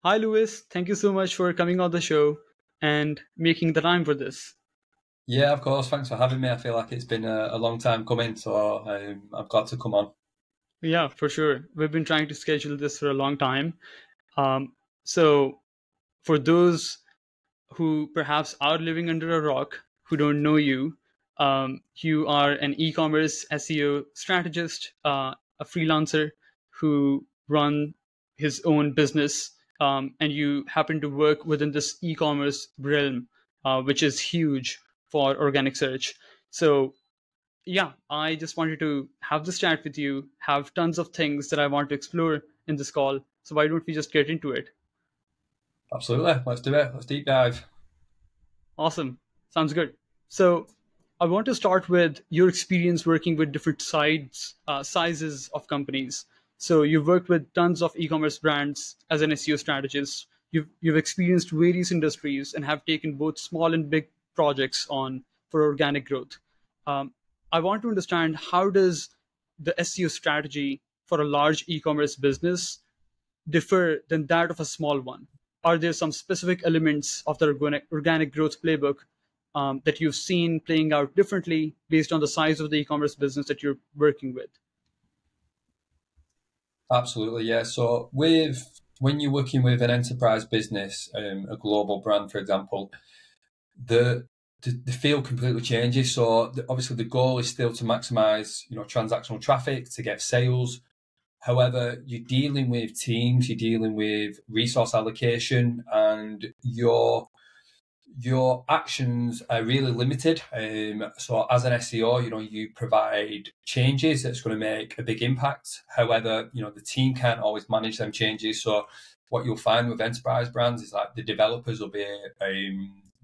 Hi, Lewis. Thank you so much for coming on the show and making the time for this. Yeah, of course. Thanks for having me. I feel like it's been a long time coming, so I'm glad to come on. Yeah, for sure. We've been trying to schedule this for a long time. Um, so, for those who perhaps are living under a rock, who don't know you, you are an e-commerce SEO strategist, a freelancer who run his own business, and you happen to work within this e-commerce realm, which is huge for organic search. So, yeah, I just wanted to have this chat with you, have tons of things that I want to explore in this call. So why don't we just get into it? Absolutely. Let's do it. Let's deep dive. Awesome. Sounds good. So I want to start with your experience working with different sizes of companies. So you've worked with tons of e-commerce brands as an SEO strategist. You've experienced various industries and have taken both small and big projects on for organic growth. Um, I want to understand, how does the SEO strategy for a large e-commerce business differ than that of a small one? Are there some specific elements of the organic growth playbook that you've seen playing out differently based on the size of the e-commerce business that you're working with? Absolutely, yeah. So when you're working with an enterprise business, a global brand, for example, the the field completely changes. So obviously the goal is still to maximize, transactional traffic to get sales. However, you're dealing with teams, you're dealing with resource allocation, and your actions are really limited. So as an SEO, you provide changes that's going to make a big impact. However, the team can't always manage them changes. So what you'll find with enterprise brands is like the developers will be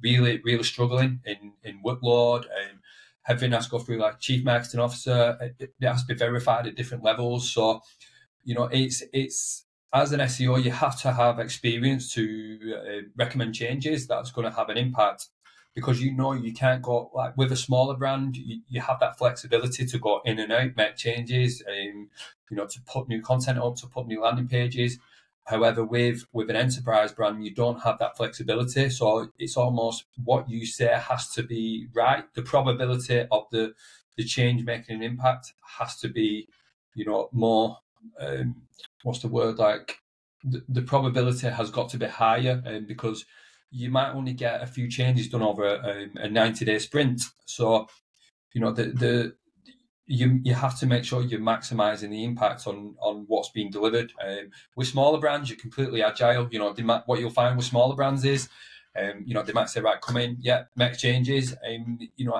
really, really struggling in workload. Everything has to go through like chief marketing officer. It has to be verified at different levels. So it's as an SEO, you have to have experience to recommend changes that's going to have an impact, because you can't go like with a smaller brand. You have that flexibility to go in and out, make changes, to put new content up, to put new landing pages. However, with an enterprise brand, you don't have that flexibility. So it's almost what you say has to be right. The probability of the change making an impact has to be, more what's the word, like the probability has got to be higher, because you might only get a few changes done over a 90-day sprint. So the you have to make sure you're maximizing the impact on what's being delivered. With smaller brands, you're completely agile. What you'll find with smaller brands is, they might say, right, come in, yeah, make changes.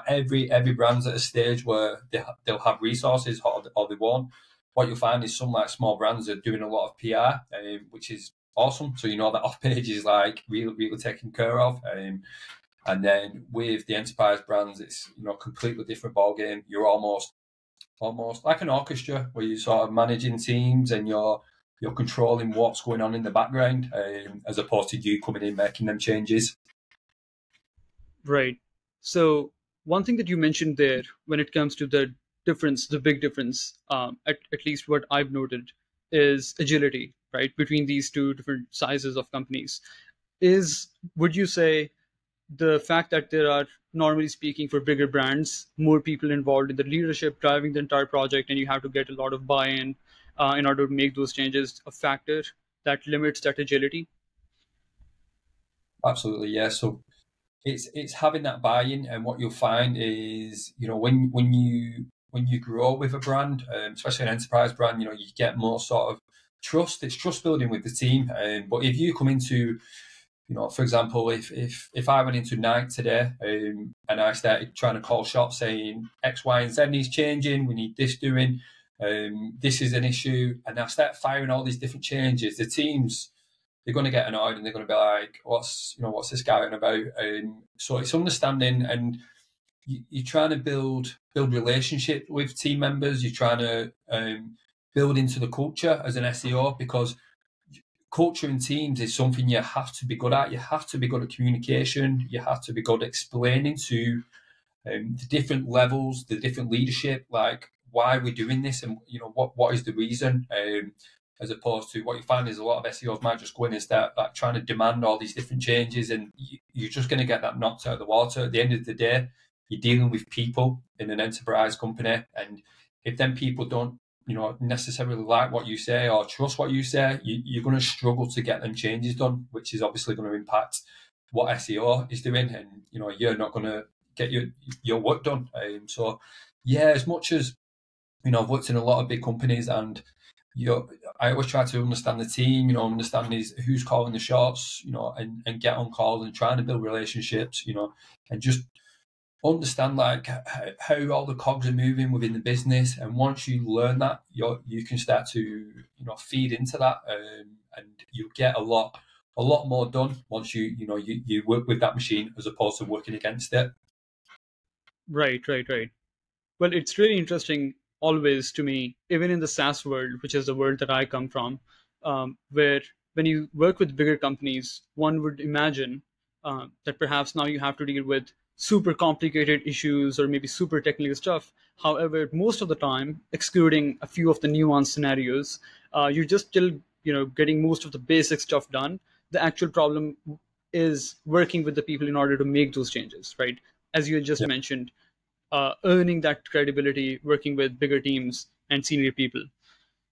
Every brand's at a stage where they'll have resources, or they won't. What you'll find is some like small brands are doing a lot of PR, which is awesome. So that off page is like really, really taken care of. And then with the enterprise brands, it's completely different ball game. You're almost like an orchestra, where you're sort of managing teams and you're controlling what's going on in the background, as opposed to you coming in making them changes. Right. So one thing that you mentioned there, when it comes to the difference, the big difference, at least what I've noted, is agility, right, between these two different sizes of companies. Is Would you say the fact that there are, normally speaking, for bigger brands, more people involved in the leadership driving the entire project, and you have to get a lot of buy-in in order to make those changes, a factor that limits that agility? Absolutely, yeah. So it's having that buy-in, and what you'll find is, when you grow with a brand, especially an enterprise brand, you get more sort of trust. It's trust building with the team. But if you come into, for example, if I went into Nike today, and I started trying to call shots saying X, Y, and Z needs changing, we need this doing, this is an issue, and I start firing all these different changes, the teams, they're going to get annoyed, and they're going to be like, what's this guy on about? So it's understanding, and you're trying to build relationship with team members. You're trying to build into the culture as an SEO, because culture in teams is something you have to be good at. You have to be good at communication. You have to be good at explaining to the different levels, the different leadership, like why we're doing this, and what is the reason. as opposed to what you find is a lot of SEOs might just go in and start like trying to demand all these different changes, and you're just going to get that knocked out of the water. At the end of the day, you're dealing with people in an enterprise company, and if then people don't, necessarily like what you say or trust what you say, you're going to struggle to get them changes done, which is obviously going to impact what SEO is doing, and you're not going to get your work done. So yeah, as much as I've worked in a lot of big companies, and I always try to understand the team, understand who's calling the shots, and get on calls and trying to build relationships, and just understand like how all the cogs are moving within the business. And once you learn that, you can start to feed into that, and you get a lot more done once you work with that machine as opposed to working against it. Right. Well, it's really interesting always to me, even in the SaaS world, which is the world that I come from, where when you work with bigger companies, one would imagine that perhaps now you have to deal with super complicated issues or maybe super technical stuff. However, most of the time, excluding a few of the nuanced scenarios, you're just still getting most of the basic stuff done. The actual problem is working with the people in order to make those changes, right? As you had just mentioned, earning that credibility, working with bigger teams and senior people.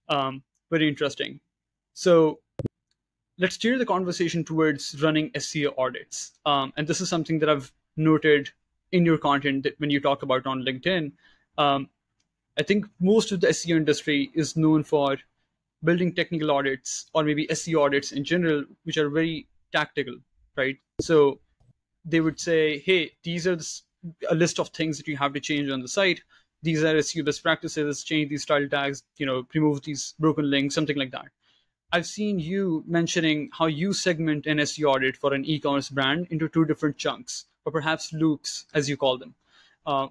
Very interesting. So let's steer the conversation towards running SEO audits. And this is something that I've noted in your content that when you talk about on LinkedIn. I think most of the SEO industry is known for building technical audits or maybe SEO audits in general, which are very tactical, right? So they would say, hey, these are a list of things that you have to change on the site. These are SEO best practices, change these style tags, remove these broken links, something like that. I've seen you mentioning how you segment an SEO audit for an e-commerce brand into two different chunks, or perhaps loops, as you call them.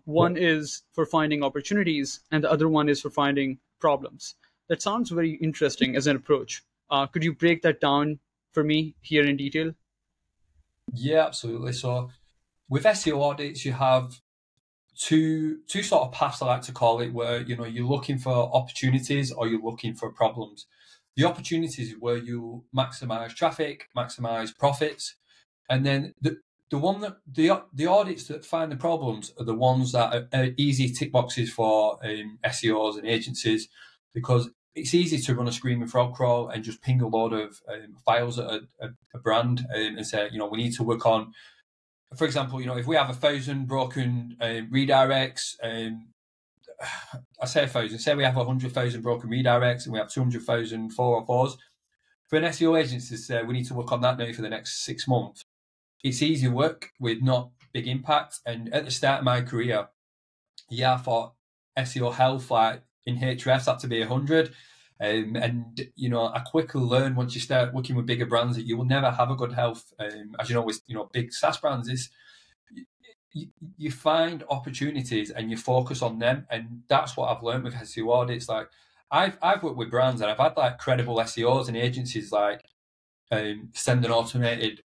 One is for finding opportunities, and the other one is for finding problems. That sounds very interesting as an approach. Could you break that down for me here in detail? Yeah, absolutely. So with SEO audits, you have two sort of paths, I like to call it, where you're looking for opportunities or you're looking for problems. The opportunities is where you maximize traffic, maximize profits, and then the audits that find the problems are the ones that are easy tick boxes for SEOs and agencies, because it's easy to run a screaming frog crawl and just ping a load of files at a brand and say, we need to work on, for example, if we have 1,000 broken redirects, I say 1,000, say we have 100,000 broken redirects and we have 200,000 404s. For an SEO agency to say we need to work on that now for the next 6 months, it's easy work with not big impact. And at the start of my career, I thought SEO health, like in Hrefs, had to be 100. And I quickly learned once you start working with bigger brands that you will never have a good health. As you know, with big SaaS brands, is you find opportunities and you focus on them, and that's what I've learned with SEO audits. Like I've worked with brands and I've had like credible SEOs and agencies like send an automated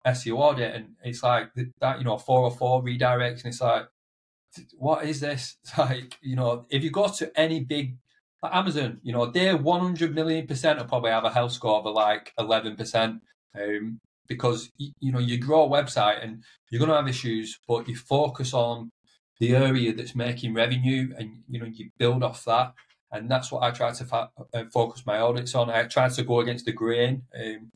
SEO audit, and it's like that 404 redirects, and it's like, what is this? It's like, if you go to any big, like Amazon, they're 100 million% will probably have a health score of like 11%, because you grow a website and you're going to have issues, but you focus on the area that's making revenue, and you build off that. And that's what I try to focus my audits on. I try to go against the grain and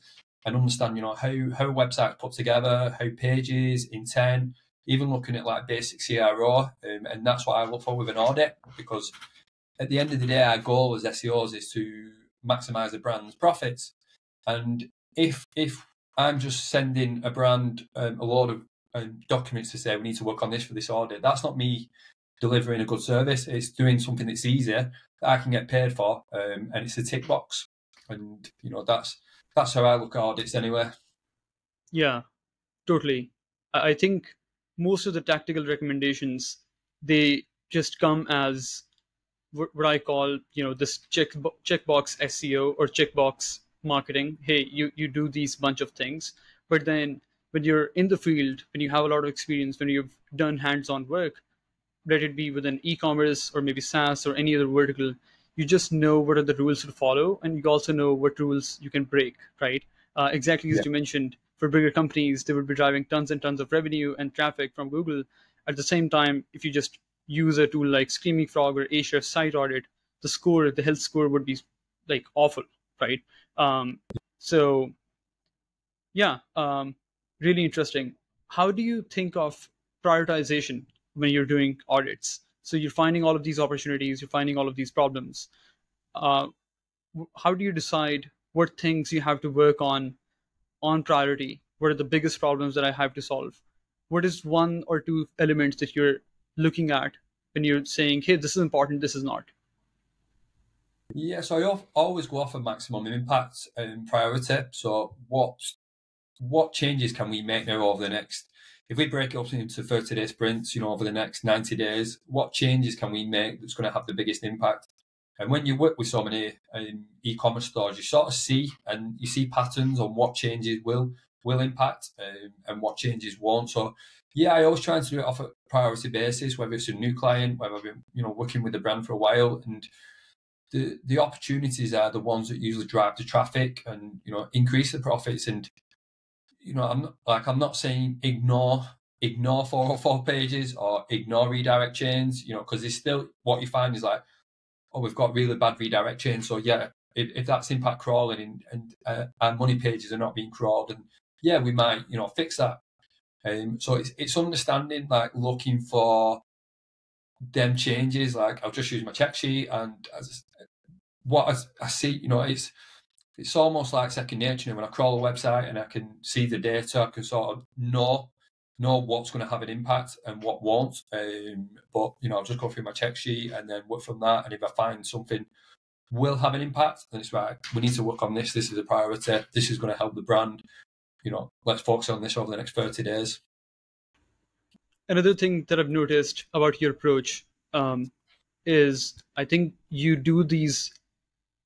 understand, how a website's put together, how pages, intent, even looking at like basic CRO, and that's what I look for with an audit, because at the end of the day, our goal as SEOs is to maximize the brand's profits. And if I'm just sending a brand a load of documents to say we need to work on this for this audit, that's not me delivering a good service. It's doing something that's easier that I can get paid for, and it's a tick box. And that's how I look at audits anyway. Yeah, totally. I think most of the tactical recommendations, they just come as what I call, this checkbox SEO or checkbox marketing. Hey, you do these bunch of things, but then when you're in the field, when you have a lot of experience, when you've done hands-on work, let it be within e-commerce or maybe SaaS or any other vertical, you just know what are the rules to follow, and you also know what rules you can break, right? Exactly as Yeah. you mentioned, for bigger companies, they would be driving tons and tons of revenue and traffic from Google. At the same time, if you just use a tool like Screaming Frog or Ahrefs Site Audit, the health score would be like awful, right? So yeah, really interesting. How do you think of prioritization when you're doing audits? So you're finding all of these opportunities, you're finding all of these problems. Uh, how do you decide what things you have to work on priority? What are the biggest problems that I have to solve? What is one or two elements that you're looking at when you're saying, hey, this is important, this is not? Yeah, so always go off of maximum impact and priority. So what changes can we make now over the next, if we break it up into 30-day sprints, over the next 90 days, what changes can we make that's going to have the biggest impact? And when you work with so many e-commerce stores, you sort of see patterns on what changes will impact and what changes won't. So yeah, I always try to do it off a priority basis, whether it's a new client, whether I've been working with the brand for a while, and the opportunities are the ones that usually drive the traffic and increase the profits. And I'm not saying ignore 404 pages or ignore redirect chains, because it's still, what you find is like, oh, we've got really bad redirect chains. So yeah, if that's impact crawling and our money pages are not being crawled, and yeah, we might fix that. So it's understanding, like looking for them changes. Like I'll just use my check sheet, and what I see, it's almost like second nature. When I crawl a website and I can see the data, I can sort of know what's going to have an impact and what won't. But I'll just go through my check sheet and then work from that. And if I find something will have an impact, then it's right. We need to work on this. This is a priority. This is going to help the brand. Let's focus on this over the next 30 days. Another thing that I've noticed about your approach is I think you do these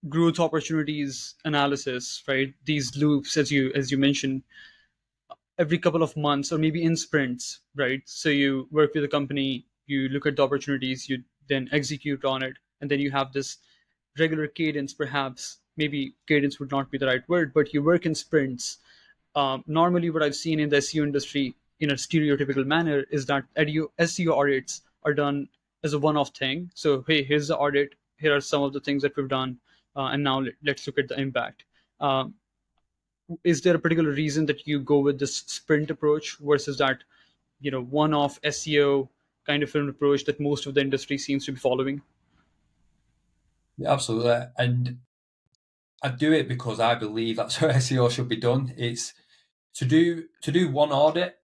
growth opportunities analysis, right? These loops, as you mentioned, every couple of months or maybe in sprints, right? So you work with a company, you look at the opportunities, you then execute on it, and then you have this regular cadence. Perhaps maybe cadence would not be the right word, but you work in sprints. Normally, what I've seen in the SEO industry in a stereotypical manner is that SEO audits are done as a one-off thing. So hey, here's the audit, here are some of the things that we've done, and now let's look at the impact. Is there a particular reason that you go with this sprint approach versus that one-off SEO kind of an approach that most of the industry seems to be following? Yeah, absolutely. And I do it because I believe that's how SEO should be done. It's to do one audit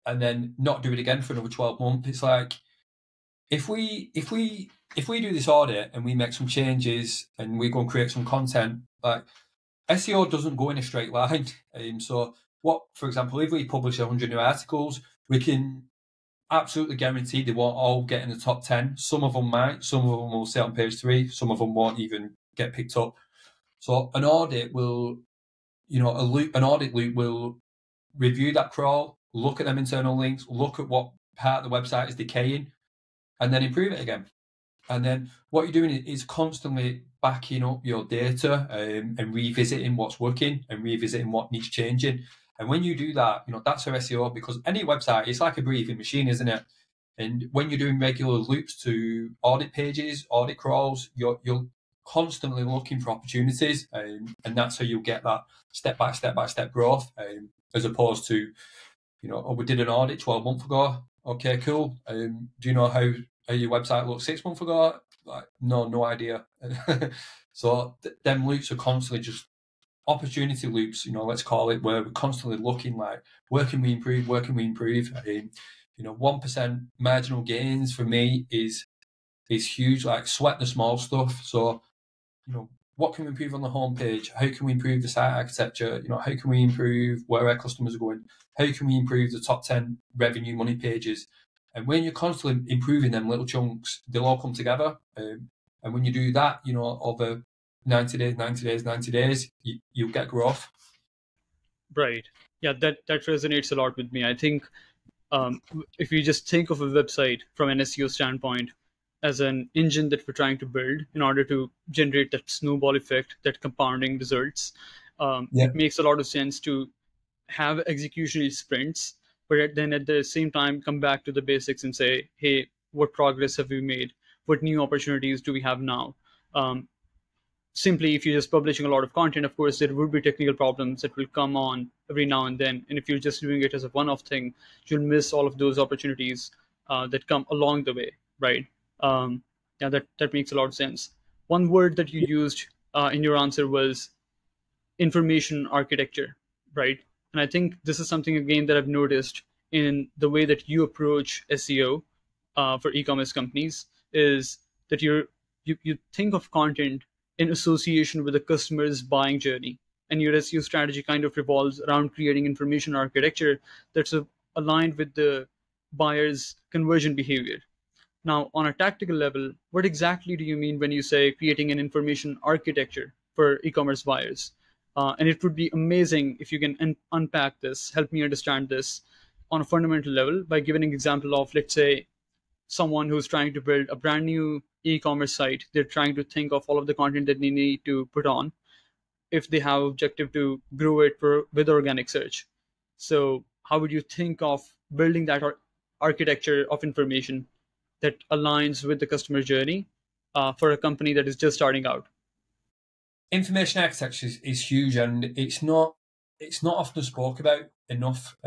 and then not do it again for another 12 months. It's like if we do this audit and we make some changes and we go and create some content, like SEO doesn't go in a straight line. So for example, if we publish 100 new articles, we can absolutely guarantee they won't all get in the top 10. Some of them might, some of them will sit on page 3, some of them won't even get picked up. So an audit will, an audit loop will review that crawl, look at them internal links, look at what part of the website is decaying, and then improve it again. And then what you're doing is constantly backing up your data and revisiting what's working and revisiting what needs changing. And when you do that, that's our SEO, because any website, it's like a breathing machine, isn't it? And when you're doing regular loops to audit pages, audit crawls, you're constantly looking for opportunities, and that's how you'll get that step by step growth, as opposed to, we did an audit 12 months ago. Okay, cool. Do you know how your website looked 6 months ago? Like, no idea. So them loops are constantly just opportunity loops, let's call it, where we're constantly looking like, where can we improve? 1% marginal gains for me is huge. Like, sweat the small stuff. So, what can we improve on the homepage? How can we improve the site architecture? How can we improve where our customers are going? How can we improve the top 10 revenue money pages? And when you're constantly improving them little chunks, they'll all come together. And when you do that, over 90 days, you'll get growth. Right. Yeah, that resonates a lot with me. I think if you just think of a website from an SEO standpoint, as an engine that we're trying to build in order to generate that snowball effect, that compounding results. Yeah. It makes a lot of sense to have executional sprints, but then at the same time come back to the basics and say, hey, what progress have we made? What new opportunities do we have now? Simply, if you're just publishing a lot of content, of course, there would be technical problems that will come on every now and then. And if you're just doing it as a one-off thing, you'll miss all of those opportunities that come along the way, right? Yeah, that makes a lot of sense. One word that you used in your answer was information architecture, right? And I think this is something again that I've noticed in the way that you approach SEO for e-commerce companies is that you think of content in association with the customer's buying journey, and your SEO strategy kind of revolves around creating information architecture that's aligned with the buyer's conversion behavior. Now, on a tactical level, what exactly do you mean when you say creating an information architecture for e-commerce buyers? And it would be amazing if you can unpack this, help me understand this on a fundamental level by giving an example of, let's say, someone who's trying to build a brand new e-commerce site. They're trying to think of all of the content that they need to put on if they have objective to grow it with organic search. So how would you think of building that architecture of information that aligns with the customer journey for a company that is just starting out? Information architecture is huge, and it's not often spoke about enough.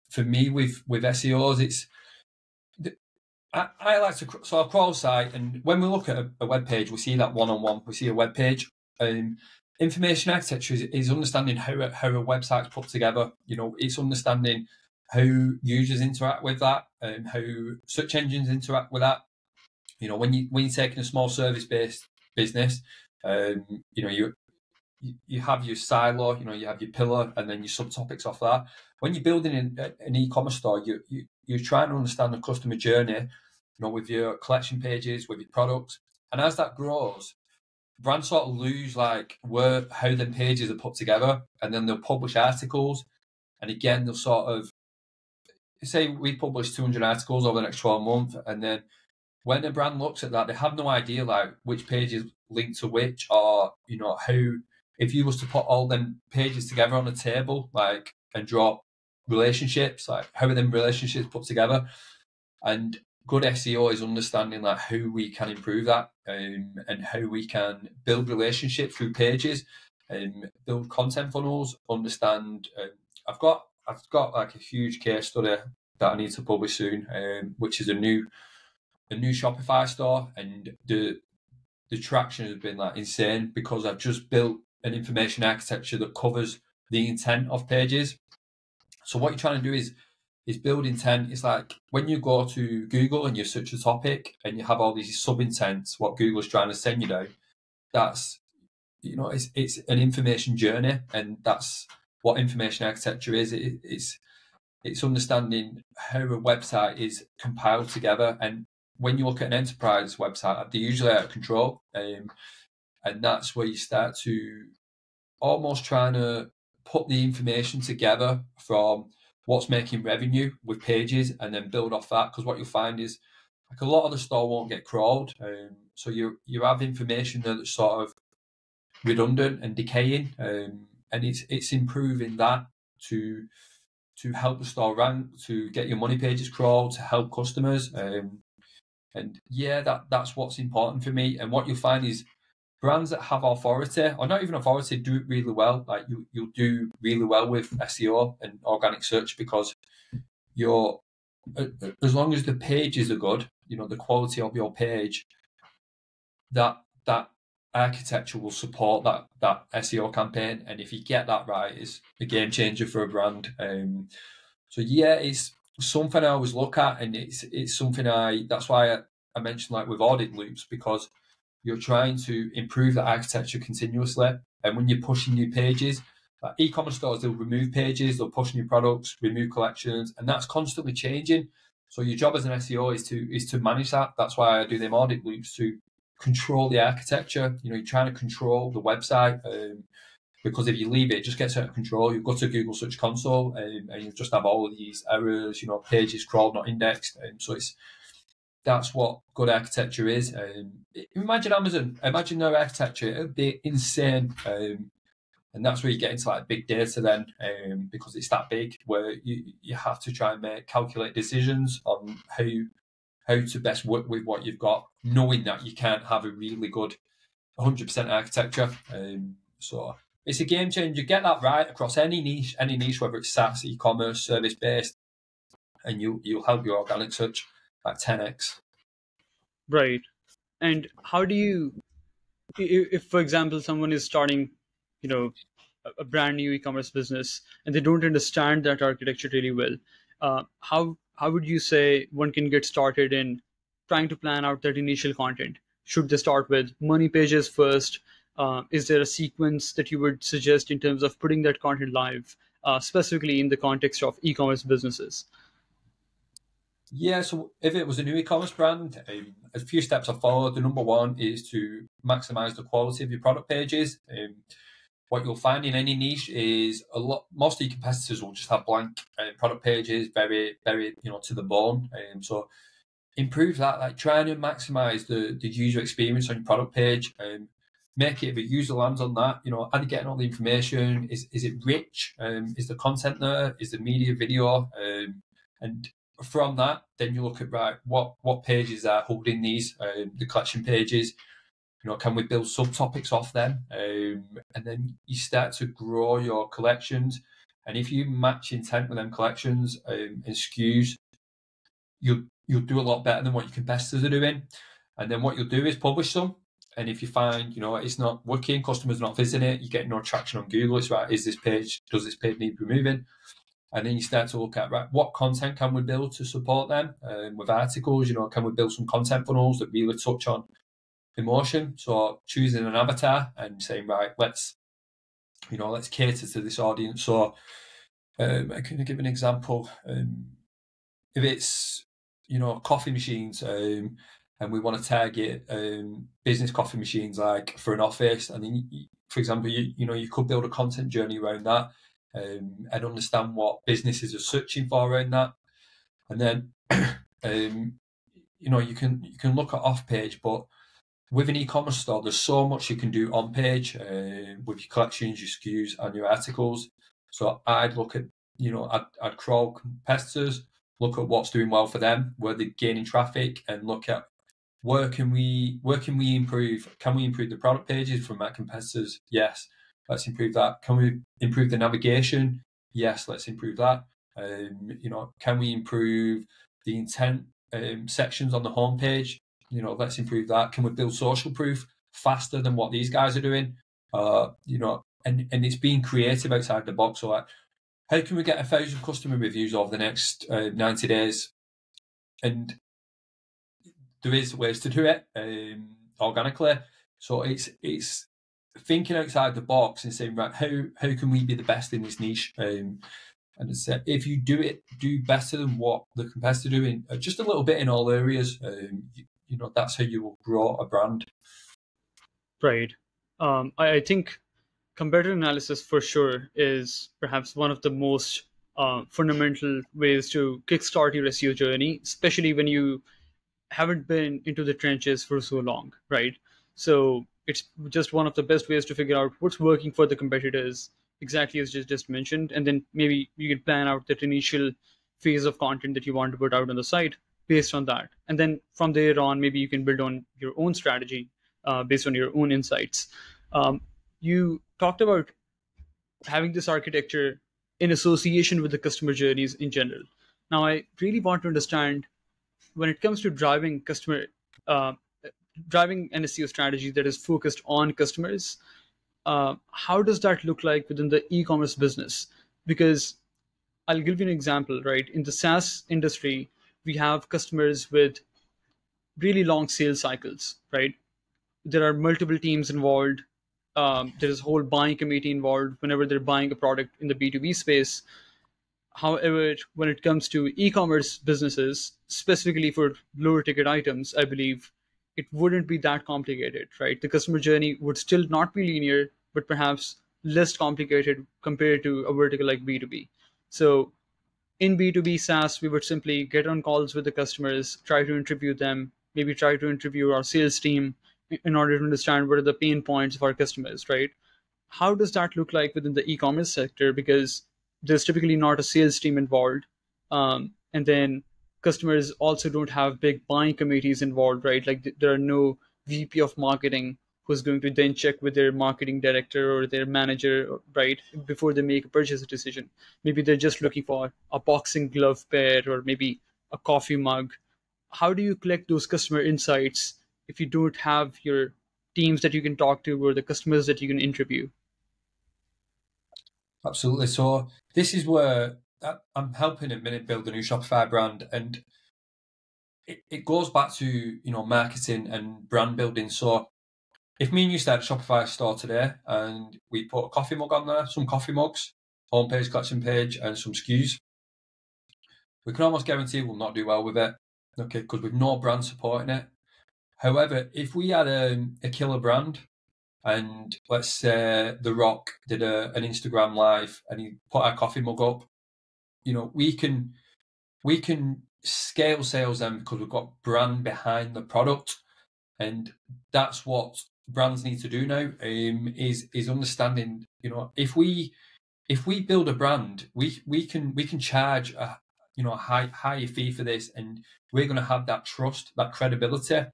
For me, with SEOs, I like to so I crawl site, and when we look at a web page, we see that one-on-one. We see a web page. Information architecture is understanding how a website's put together. It's understanding how users interact with that, and how search engines interact with that. When you're taking a small service-based business, you have your silo, you have your pillar, and then your subtopics off that. When you're building an e-commerce store, you're trying to understand the customer journey, with your collection pages, with your products, and as that grows, brands sort of lose how them pages are put together, and then they'll publish articles, and again they'll sort of say we publish 200 articles over the next 12 months, and then when a brand looks at that, they have no idea which pages link to which, or how, if you was to put all them pages together on a table and draw relationships, how are them relationships put together. And good SEO is understanding how we can improve that, and how we can build relationships through pages and build content funnels. Understand. I've got a huge case study that I need to publish soon, which is a new Shopify store, and the traction has been insane because I've just built an information architecture that covers the intent of pages. So what you're trying to do is build intent. It's when you go to Google and you search a topic and you have all these sub-intents, what Google's trying to send you down, that's, it's an information journey, and that's what information architecture is. It's understanding how a website is compiled together. And when you look at an enterprise website, they're usually out of control. And that's where you start to almost trying to put the information together from what's making revenue with pages, and then build off that. Because what you'll find is a lot of the store won't get crawled. So you have information there that's sort of redundant and decaying. And it's improving that to help the store rank, to get your money pages crawled, to help customers. And yeah, that's what's important for me. And what you'll find is brands that have authority, or not even authority, do it really well. You'll do really well with SEO and organic search, because as long as the pages are good, the quality of your page, that architecture will support that SEO campaign. And if you get that right, it's a game changer for a brand. So yeah, it's something I always look at, and it's something that's why I mentioned with audit loops, because you're trying to improve the architecture continuously. And when you're pushing new pages, e-commerce stores, they'll remove pages, they'll push new products, remove collections, and that's constantly changing. So your job as an SEO is to manage that. That's why I do them audit loops, to control the architecture. You're trying to control the website, because if you leave it, it just gets out of control. You go to Google Search Console, and you just have all of these errors, pages crawled, not indexed. So that's what good architecture is. Imagine Amazon, imagine their architecture, it would be insane. And that's where you get into like big data then, because it's that big, where you have to try and calculate decisions on how to best work with what you've got, knowing that you can't have a really good 100% architecture. So it's a game changer. Get that right across any niche, whether it's SaaS, e-commerce, service-based, and you'll help your organic search like 10x. Right. And how do you, if for example, someone is starting, you know, a brand new e-commerce business and they don't understand that architecture really well, how would you say one can get started in trying to plan out that initial content? Should they start with money pages first? Is there a sequence that you would suggest in terms of putting that content live, specifically in the context of e-commerce businesses? Yeah, so if it was a new e-commerce brand, a few steps I followed. The number one is to maximize the quality of your product pages. What you'll find in any niche is most of your competitors will just have blank product pages, very, very, to the bone. So improve that, like trying to maximize the user experience on your product page. Make it if a user lands on that, are they getting all the information? Is it rich? Is the content there? Is the media video? And from that, then you look at, right, what pages are holding these, the collection pages. Can we build subtopics off them? And then you start to grow your collections. And if you match intent with them collections and SKUs, you'll do a lot better than what your competitors are doing. And then what you'll do is publish them. And if you find, it's not working, customers are not visiting it, you get no traction on Google, it's right, does this page need removing? And then you start to look at, right, what content can we build to support them with articles? Can we build some content funnels that really touch on emotion? So choosing an avatar and saying, right, let's cater to this audience. So I can give an example. If it's, coffee machines, and we want to target business coffee machines, like for an office, and then, for example, you could build a content journey around that. And understand what businesses are searching for around that, and then you can look at off page, but with an e-commerce store, there's so much you can do on page with your collections, your SKUs, and your articles. So I'd look at, I'd crawl competitors, look at what's doing well for them, where they're gaining traffic, and look at where can we improve? Can we improve the product pages from our competitors? Yes. Let's improve that. Can we improve the navigation? Yes, let's improve that. Can we improve the intent sections on the homepage? Let's improve that. Can we build social proof faster than what these guys are doing? And it's being creative outside the box. So, like, how can we get 1,000 customer reviews over the next 90 days? And there is ways to do it organically. So it's thinking outside the box and saying, right, how can we be the best in this niche? And it's, if you do better than what the competitors are doing, just a little bit in all areas, that's how you will grow a brand. Right. I think competitor analysis for sure is perhaps one of the most fundamental ways to kickstart your SEO journey, especially when you haven't been into the trenches for so long, right? So it's just one of the best ways to figure out what's working for the competitors, exactly as just mentioned. And then maybe you can plan out that initial phase of content that you want to put out on the site based on that. And then from there on, maybe you can build on your own strategy based on your own insights. You talked about having this architecture in association with the customer journeys in general. Now, I really want to understand, when it comes to driving an SEO strategy that is focused on customers, how does that look like within the e-commerce business? Because I'll give you an example, right? In the SaaS industry, we have customers with really long sales cycles, right? There are multiple teams involved. There's a whole buying committee involved whenever they're buying a product in the B2B space. However, when it comes to e-commerce businesses, specifically for lower ticket items, I believe it wouldn't be that complicated, right? The customer journey would still not be linear, but perhaps less complicated compared to a vertical like B2B. So In B2B SaaS, we would simply get on calls with the customers, try to interview them, maybe try to interview our sales team in order to understand what are the pain points of our customers, right? How does that look like within the e-commerce sector? Because there's typically not a sales team involved. And then customers also don't have big buying committees involved, right? Like there are no VP of marketing who's going to then check with their marketing director or their manager, right, before they make a purchase decision. Maybe they're just looking for a boxing glove pair or maybe a coffee mug. How do you collect those customer insights if you don't have your teams that you can talk to or the customers that you can interview? Absolutely. So this is where I'm helping a minute build a new Shopify brand, and it goes back to marketing and brand building. So if me and you start a Shopify store today and we put a coffee mug on there, some coffee mugs, homepage collection page, and some SKUs, we can almost guarantee we'll not do well with it, okay, because we've no brand supporting it. However, if we had a killer brand, and let's say The Rock did an Instagram live and he put our coffee mug up, we can scale sales then because we've got brand behind the product, and that's what brands need to do now. Is understanding, if we build a brand, we can charge a higher fee for this, and we're going to have that trust, that credibility,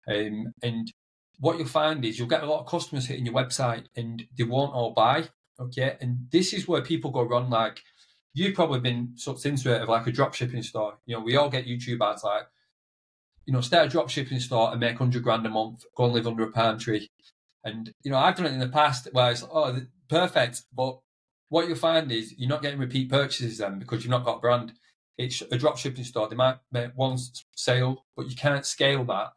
and what you'll find is you'll get a lot of customers hitting your website and they won't all buy. Okay. And this is where people go wrong. Like, you've probably been sucked into it of like a drop shipping store. We all get YouTube ads like, start a drop shipping store and make 100 grand a month, go and live under a palm tree. And, I've done it in the past where it's, oh, perfect. But what you'll find is you're not getting repeat purchases then because you've not got a brand. It's a drop shipping store. They might make one sale, but you can't scale that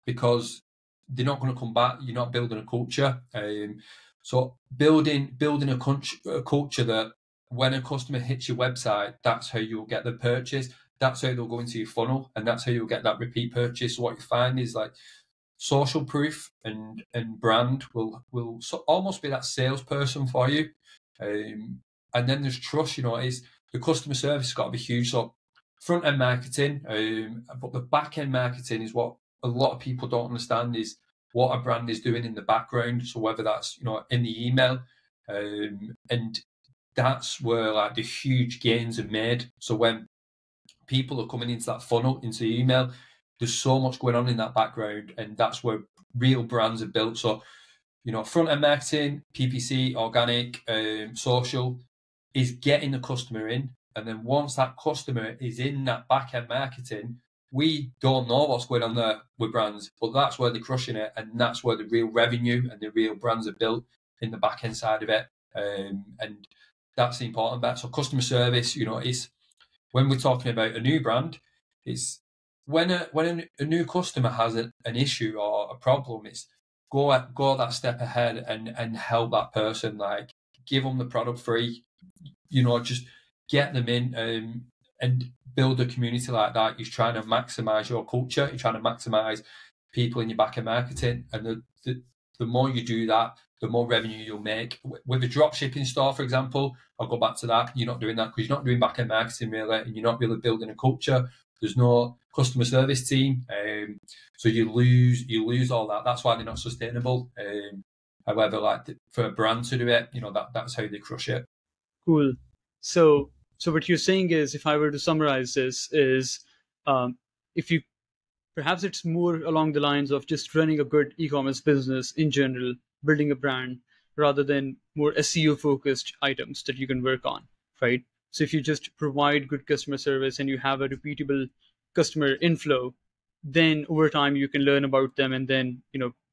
because they're not going to come back. You're not building a culture. So building a culture that when a customer hits your website, that's how you'll get the purchase. That's how they'll go into your funnel, and that's how you'll get that repeat purchase. So what you find is like social proof and brand will almost be that salesperson for you. And then there's trust. Is the customer service has got to be huge. So front end marketing, but the back end marketing is what a lot of people don't understand, is what a brand is doing in the background. So whether that's in the email, and that's where like the huge gains are made. So when people are coming into that funnel, into the email, there's so much going on in that background, and that's where real brands are built. So front end marketing, PPC, organic, social, is getting the customer in, and then once that customer is in that back end marketing, we don't know what's going on there with brands, but that's where they're crushing it, and that's where the real revenue and the real brands are built, in the back end side of it. And that's the important bit. So customer service, is when we're talking about a new brand, it's when a new customer has an issue or a problem, it's go that step ahead and help that person, like give them the product free, just get them in, and build a community like that. You're trying to maximize your culture. You're trying to maximize people in your back end marketing. And the more you do that, the more revenue you'll make. With a drop shipping store, for example, I'll go back to that. You're not doing that because you're not doing back end marketing really, and you're not really building a culture. There's no customer service team. So you lose all that. That's why they're not sustainable. However, like for a brand to do it, that's how they crush it. Cool. So what you're saying is, if I were to summarize this, is if you perhaps it's more along the lines of just running a good e-commerce business in general, building a brand, rather than more SEO focused items that you can work on, right? So if you just provide good customer service and you have a repeatable customer inflow, then over time you can learn about them and then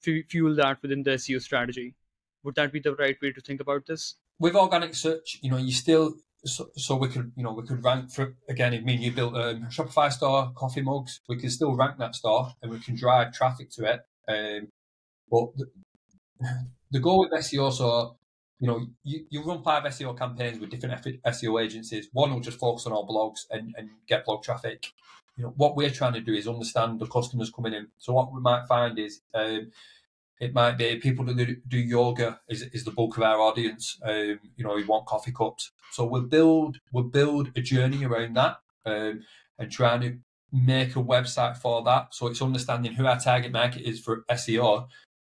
fuel that within the SEO strategy. Would that be the right way to think about this? With organic search, you still so we could rank for, again, if me and you built a Shopify store, coffee mugs, we can still rank that store and we can drive traffic to it. But the goal with SEO, so you run 5 SEO campaigns with different SEO agencies. One will just focus on our blogs and get blog traffic. What we're trying to do is understand the customers coming in. So what we might find is It might be people that do yoga is the bulk of our audience. We want coffee cups. So we'll build a journey around that, and trying to make a website for that. So it's understanding who our target market is for SEO,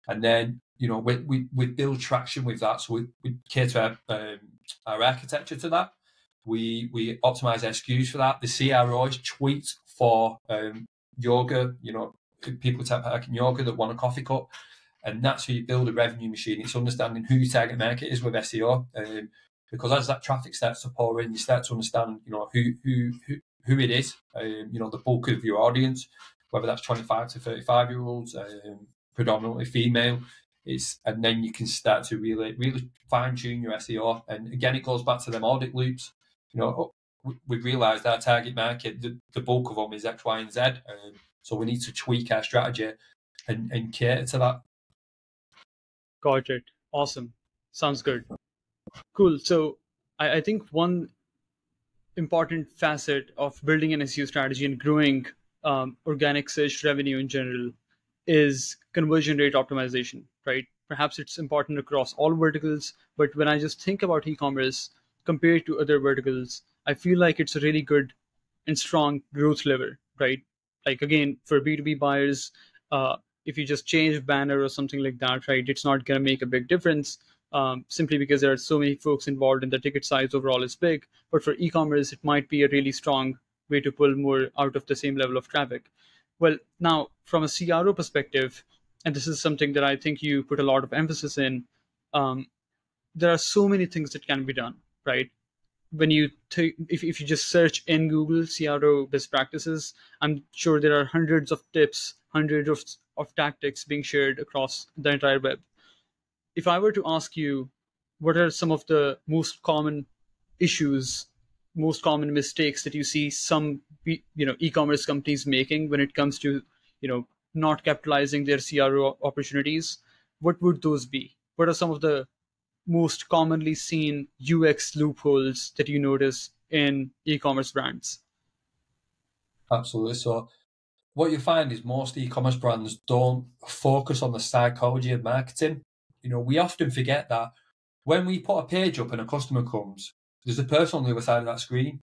and then we build traction with that. So we cater our architecture to that. We optimize SKUs for that. The CROs tweet for yoga. People type in yoga that want a coffee cup. And that's how you build a revenue machine. It's understanding who your target market is with SEO, because as that traffic starts to pour in, you start to understand, who it is. The bulk of your audience, whether that's 25 to 35-year-olds, predominantly female. And then you can start to really fine tune your SEO. And again, it goes back to them audit loops. We've realised our target market, the bulk of them is X, Y, and Z. So we need to tweak our strategy and cater to that. Got it. Awesome. Sounds good. Cool. So I think one important facet of building an SEO strategy and growing organic search revenue in general is conversion rate optimization, right? Perhaps it's important across all verticals, but when I just think about e-commerce compared to other verticals, I feel like it's a really good and strong growth lever, right? Like again, for B2B buyers, if you just change a banner or something like that, right, it's not going to make a big difference, simply because there are so many folks involved and the ticket size overall is big. But for e-commerce, it might be a really strong way to pull more out of the same level of traffic. Well, now from a CRO perspective, and this is something that I think you put a lot of emphasis in, there are so many things that can be done, right? When you if you just search in Google CRO best practices, I'm sure there are hundreds of tips, hundreds of tactics being shared across the entire web. If I were to ask you, what are some of the most common issues, most common mistakes that you see some e-commerce companies making when it comes to not capitalizing their CRO opportunities, what would those be? What are some of the most commonly seen UX loopholes that you notice in e-commerce brands? Absolutely. So what you find is most e-commerce brands don't focus on the psychology of marketing. We often forget that when we put a page up and a customer comes, there's a person on the other side of that screen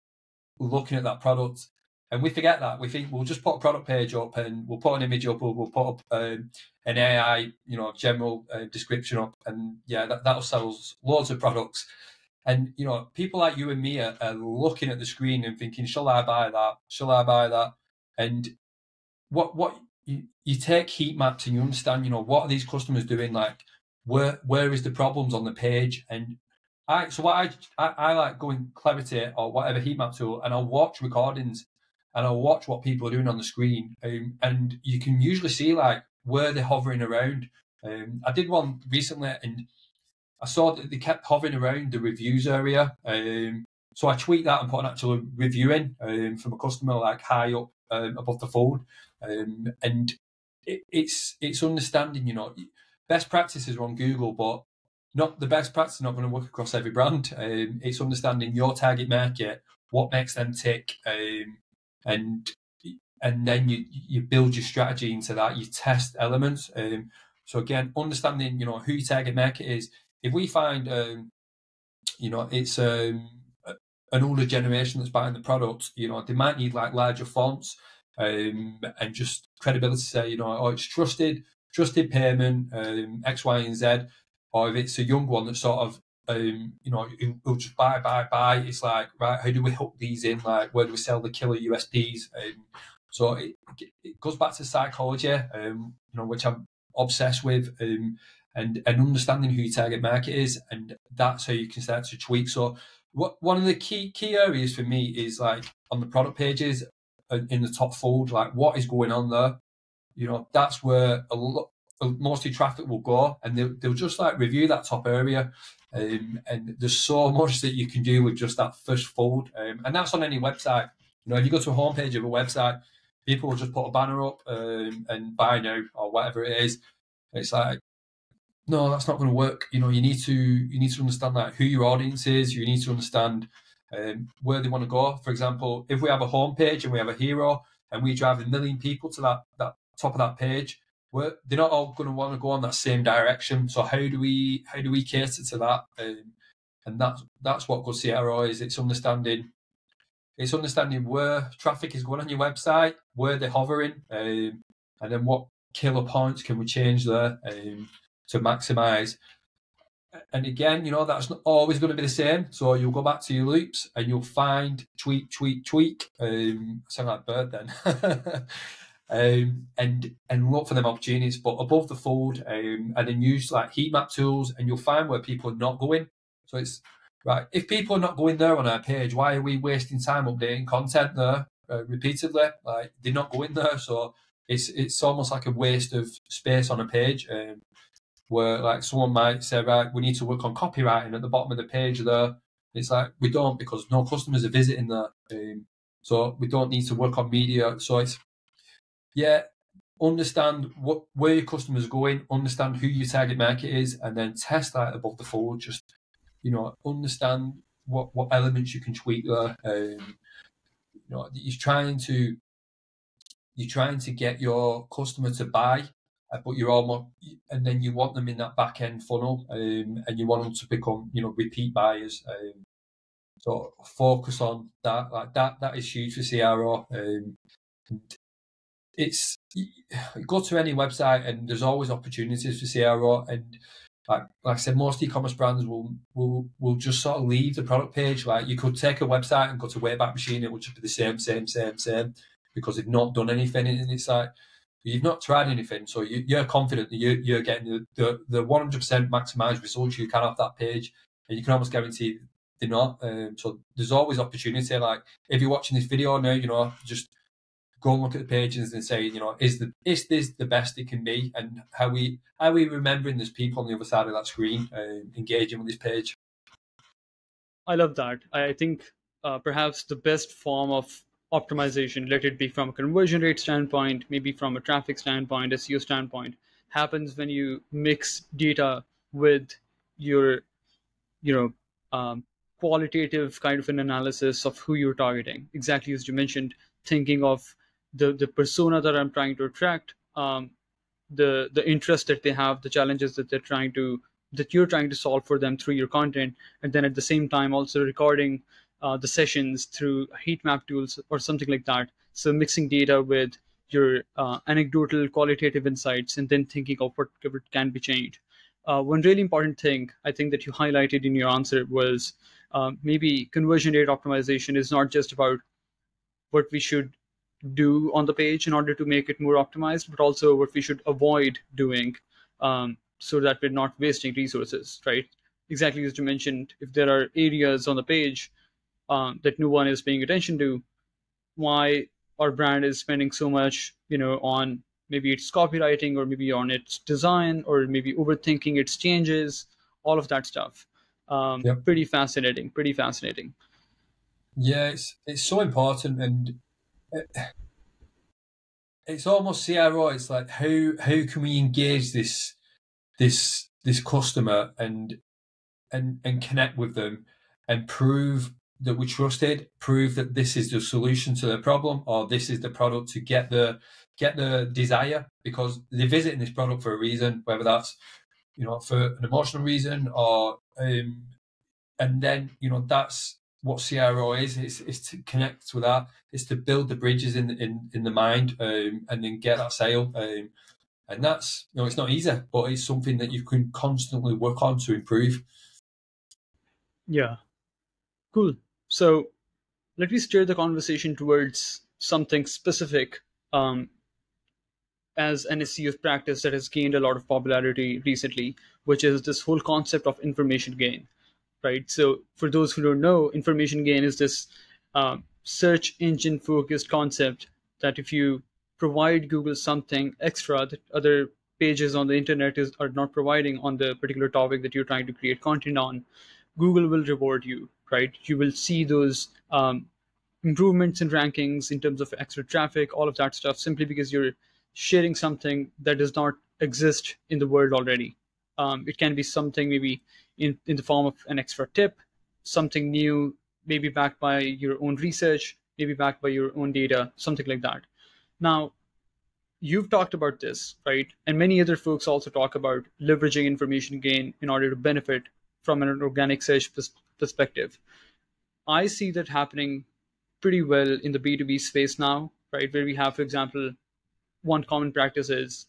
looking at that product. And we forget that. We think we'll just put a product page up and we'll put an image up, or we'll put up an AI, general description up, and that'll sell loads of products. And people like you and me are looking at the screen and thinking, "Shall I buy that? Shall I buy that?" And what you take heat maps and you understand, what are these customers doing? Like, where is the problems on the page? And I like going Clarity or whatever heat map tool, and I'll watch recordings and I'll watch what people are doing on the screen, and you can usually see like where they're hovering around. I did one recently, and I saw that they kept hovering around the reviews area. So I tweaked that and put an actual review in from a customer like high up above the fold. And it's understanding, best practices are on Google, but not the best practice is not going to work across every brand. It's understanding your target market, what makes them tick, and then you build your strategy into that. You test elements. So again, understanding who your target market is. If we find it's an older generation that's buying the product, they might need like larger fonts and just credibility to say, it's trusted payment, X, Y, and Z. Or if it's a young one that's sort of, who'll just buy, it's like, right, how do we hook these in? Like, where do we sell the killer USPs? So it goes back to psychology, which I'm obsessed with, and understanding who your target market is, and that's how you can start to tweak. So one of the key areas for me is like on the product pages in the top fold, like what is going on there. That's where most of your traffic will go, and they'll just like review that top area. And there's so much that you can do with just that first fold, and that's on any website. If you go to a homepage of a website, people will just put a banner up and buy now or whatever it is. It's like, no, that's not going to work. You need to understand that who your audience is. You need to understand where they want to go. For example, if we have a homepage and we have a hero and we drive 1 million people to that top of that page, they're not all going to want to go on that same direction. So how do we cater to that? And that's what good CRO is. It's understanding where traffic is going on your website, where they're hovering, and then what killer points can we change there to maximize. And again, that's not always going to be the same. So you'll go back to your loops and you'll find tweak. I sound like a bird then. And look for them opportunities, but above the fold, and then use like heat map tools, and you'll find where people are not going. So it's right. If people are not going there on our page, why are we wasting time updating content there repeatedly? Like they're not going there, so it's almost like a waste of space on a page. Where like someone might say, right, we need to work on copywriting at the bottom of the page there. It's like we don't, because no customers are visiting there, so we don't need to work on media. So it's understand where your customers are going, understand who your target market is, and then test that above the fold. Just understand what elements you can tweak there. You're trying to get your customer to buy, but and then you want them in that back end funnel, and you want them to become repeat buyers. So focus on that. Like that is huge for CRO. It's go to any website and there's always opportunities for CRO, and like I said, most e-commerce brands will just sort of leave the product page. Like you could take a website and go to Wayback Machine, it would just be the same, because they've not done anything, and it's like you've not tried anything, so you're confident that you're getting the 100% maximized results you can off that page, and you can almost guarantee they're not. So there's always opportunity. Like if you're watching this video now, just go and look at the pages and say, is this the best it can be, and how we remembering there's people on the other side of that screen engaging with this page. I love that. I think perhaps the best form of optimization, let it be from a conversion rate standpoint, maybe from a traffic standpoint, SEO standpoint, happens when you mix data with your, qualitative kind of an analysis of who you're targeting. Exactly as you mentioned, thinking of the persona that I'm trying to attract, the interest that they have, the challenges that you're trying to solve for them through your content, and then at the same time also recording the sessions through heat map tools or something like that. So mixing data with your anecdotal qualitative insights, and then thinking of what can be changed. One really important thing I think that you highlighted in your answer was maybe conversion rate optimization is not just about what we should do on the page in order to make it more optimized, but also what we should avoid doing so that we're not wasting resources, right? Exactly as you mentioned, if there are areas on the page that no one is paying attention to, why our brand is spending so much, on maybe its copywriting, or maybe on its design, or maybe overthinking its changes, all of that stuff. Yep. Pretty fascinating. Yeah, it's so important, and it's almost CRO. It's like how can we engage this customer and connect with them and prove that we're trusted, prove that this is the solution to their problem, or this is the product to get the desire, because they're visiting this product for a reason, whether that's for an emotional reason, or and then that's what CRO is to connect with that, is to build the bridges in the mind, and then get that sale, and that's it's not easy, but it's something that you can constantly work on to improve. Yeah, cool. So let me steer the conversation towards something specific as an SEO practice that has gained a lot of popularity recently, which is this whole concept of information gain, right? So for those who don't know, information gain is this search engine focused concept that if you provide Google something extra that other pages on the internet are not providing on the particular topic that you're trying to create content on, Google will reward you, right? You will see those improvements in rankings in terms of extra traffic, all of that stuff, simply because you're sharing something that does not exist in the world already. It can be something maybe in the form of an extra tip, something new, maybe backed by your own research, maybe backed by your own data, something like that. Now, you've talked about this, right? And many other folks also talk about leveraging information gain in order to benefit from an organic search perspective. I see that happening pretty well in the B2B space now, right? Where we have, for example, one common practice is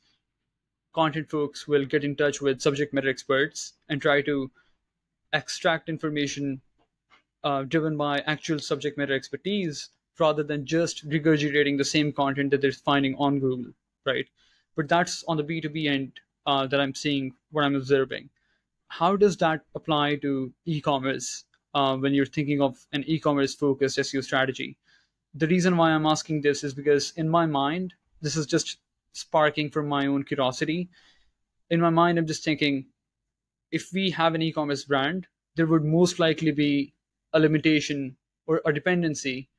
content folks will get in touch with subject matter experts and try to extract information driven by actual subject matter expertise rather than just regurgitating the same content that they're finding on Google, right? But that's on the B2B end that I'm seeing, what I'm observing. How does that apply to e-commerce when you're thinking of an e-commerce focused SEO strategy? The reason why I'm asking this is because in my mind, this is just sparking from my own curiosity. In my mind, I'm just thinking, if we have an e-commerce brand, there would most likely be a limitation or a dependency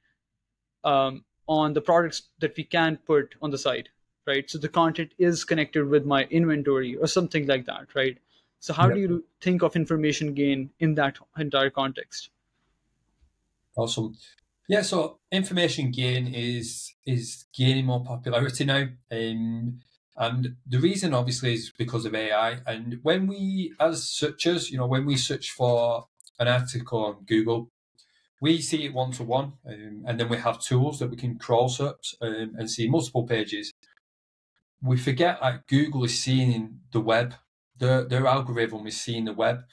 on the products that we can put on the site, right? So the content is connected with my inventory or something like that, right? So how do Yep. you think of information gain in that entire context? Awesome. Yeah, so information gain is gaining more popularity now. And the reason obviously is because of AI. And when we, as searchers, when we search for an article on Google, we see it one-to-one, and then we have tools that we can crawl search and see multiple pages. We forget like Google is seeing the web. Their algorithm is seeing the web.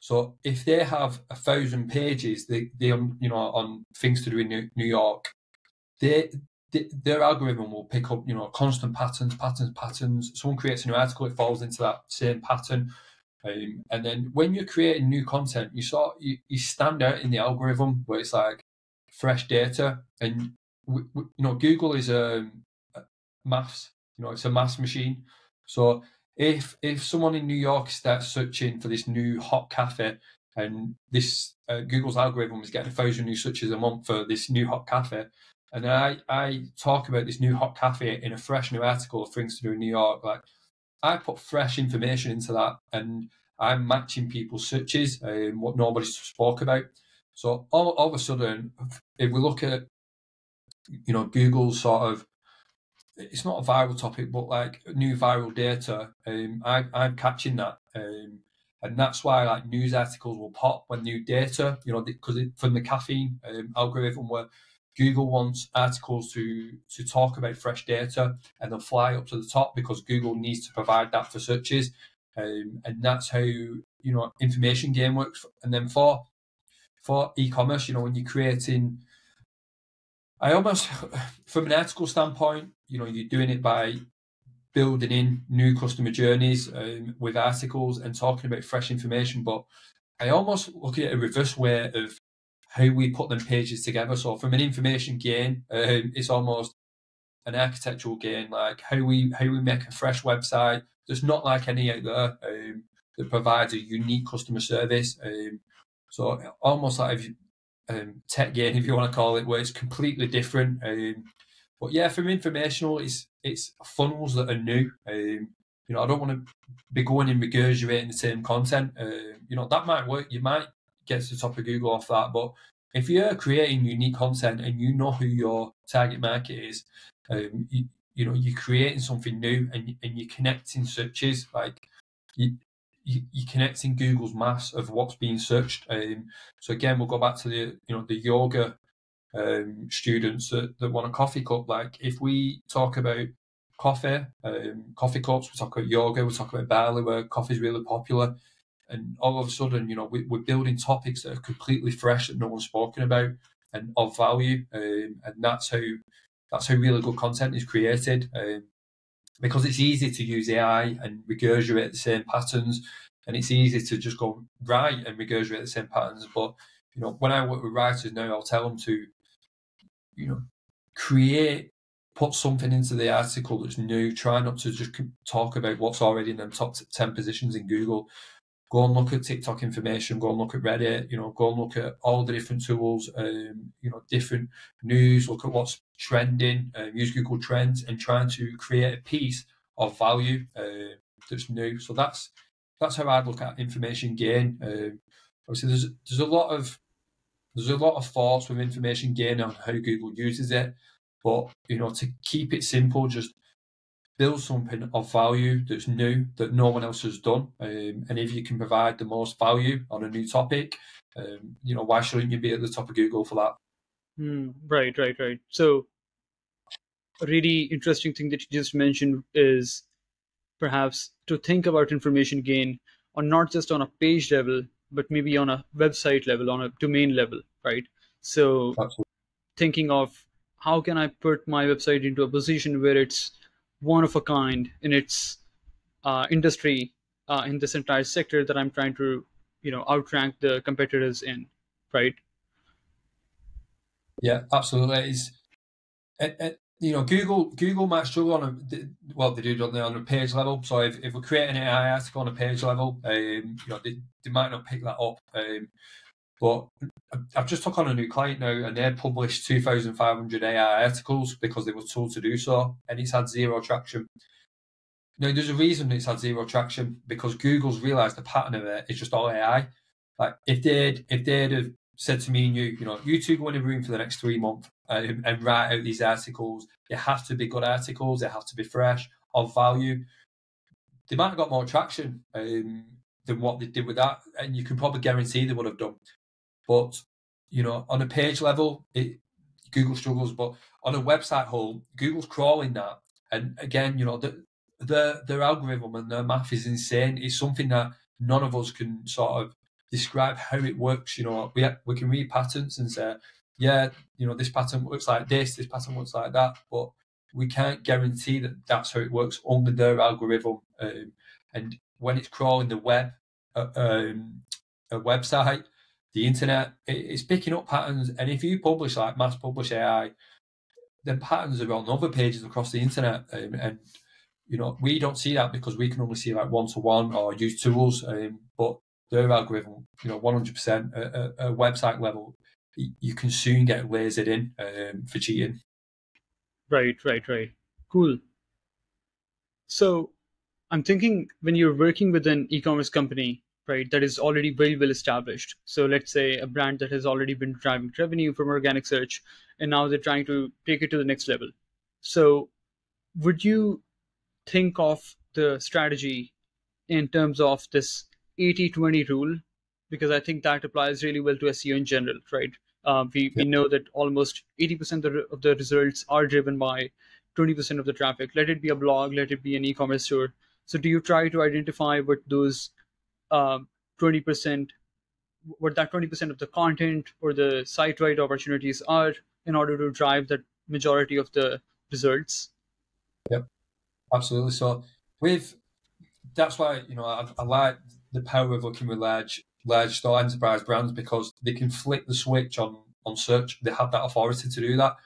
So if they have 1,000 pages, they on things to do in New York, their algorithm will pick up constant patterns. Someone creates a new article, it falls into that same pattern. And then when you're creating new content, you stand out in the algorithm where it's like fresh data. And Google is a maths. It's a maths machine. So if someone in New York starts searching for this new hot cafe, and this Google's algorithm is getting 1,000 new searches a month for this new hot cafe, and then I talk about this new hot cafe in a fresh new article of things to do in New York, like I put fresh information into that, and I'm matching people's searches, what nobody's spoke about. So all of a sudden, if we look at Google's sort of, it's not a viral topic, but like new viral data, I'm catching that, and that's why like news articles will pop when new data, because from the caffeine algorithm, where Google wants articles to talk about fresh data, and they'll fly up to the top because Google needs to provide that for searches, and that's how information gain works. And then for e-commerce, when you're creating, I almost, from an article standpoint, you're doing it by building in new customer journeys with articles and talking about fresh information. But I almost look at a reverse way of how we put them pages together. So from an information gain, it's almost an architectural gain, like how we make a fresh website that's not like any out there, that provides a unique customer service. So almost like tech gain, if you want to call it, where it's completely different. But yeah, from informational, it's funnels that are new. I don't want to be going and regurgitating the same content. That might work. You might get to the top of Google off that. But if you're creating unique content and you know who your target market is, you're creating something new, and you're connecting searches, like you're connecting Google's mass of what's being searched. So again, we'll go back to the yoga students that want a coffee cup. Like if we talk about coffee cups, we talk about yoga, we talk about barley, where coffee is really popular, and all of a sudden, we're building topics that are completely fresh that no one's spoken about and of value, and that's how really good content is created. Because it's easy to use AI and regurgitate the same patterns, and it's easy to just go write and regurgitate the same patterns. But when I work with writers now, I'll tell them to put something into the article that's new. Try not to just talk about what's already in them top 10 positions in Google. Go and look at TikTok information, go and look at Reddit, go and look at all the different tools, different news, look at what's trending, use Google Trends, and trying to create a piece of value that's new. So that's how I'd look at information gain. Obviously, there's a lot of thoughts with information gain on how Google uses it, but to keep it simple, just build something of value that's new, that no one else has done. And if you can provide the most value on a new topic, why shouldn't you be at the top of Google for that? Right. So a really interesting thing that you just mentioned is perhaps to think about information gain on not just on a page level, but maybe on a website level, on a domain level, right? So Absolutely. thinking of how can I put my website into a position where it's one of a kind in its industry, in this entire sector that I'm trying to, outrank the competitors in, right? Yeah, absolutely. Google might struggle they do, don't they, on a page level. So if we're creating an AI article on a page level, they might not pick that up. But I've just took on a new client now, and they published 2,500 AI articles because they were told to do so, and it's had zero traction. Now, there's a reason it's had zero traction, because Google's realised the pattern of it is just all AI. Like if they'd have said to me and you two go in a room for the next 3 months and write out these articles. They have to be good articles. They have to be fresh, of value. They might have got more traction than what they did with that, and you can probably guarantee they would have done. But on a page level, Google struggles. But on a website whole, Google's crawling that, and again, their algorithm and their math is insane. It's something that none of us can sort of describe how it works. We can read patterns and say, yeah, this pattern works like this pattern works like that, but we can't guarantee that that's how it works under their algorithm. And when it's crawling the web, a website, the internet, it's picking up patterns. And if you publish like mass publish AI, then patterns are on other pages across the internet. And we don't see that because we can only see like one-to-one or use tools. But their algorithm, 100% a website level, you can soon get lasered in for cheating. Right. Cool. So I'm thinking when you're working with an e-commerce company, right, that is already very well established. So let's say a brand that has already been driving revenue from organic search, and now they're trying to take it to the next level. So would you think of the strategy in terms of this 80-20 rule? Because I think that applies really well to SEO in general, right? We know that almost 80% of the results are driven by 20% of the traffic. Let it be a blog, let it be an e-commerce store. So do you try to identify what those 20%, what that 20% of the content or the site-wide opportunities are in order to drive that majority of the results? Yep, absolutely. So that's why I like the power of working with large store enterprise brands, because they can flick the switch on search. They have that authority to do that.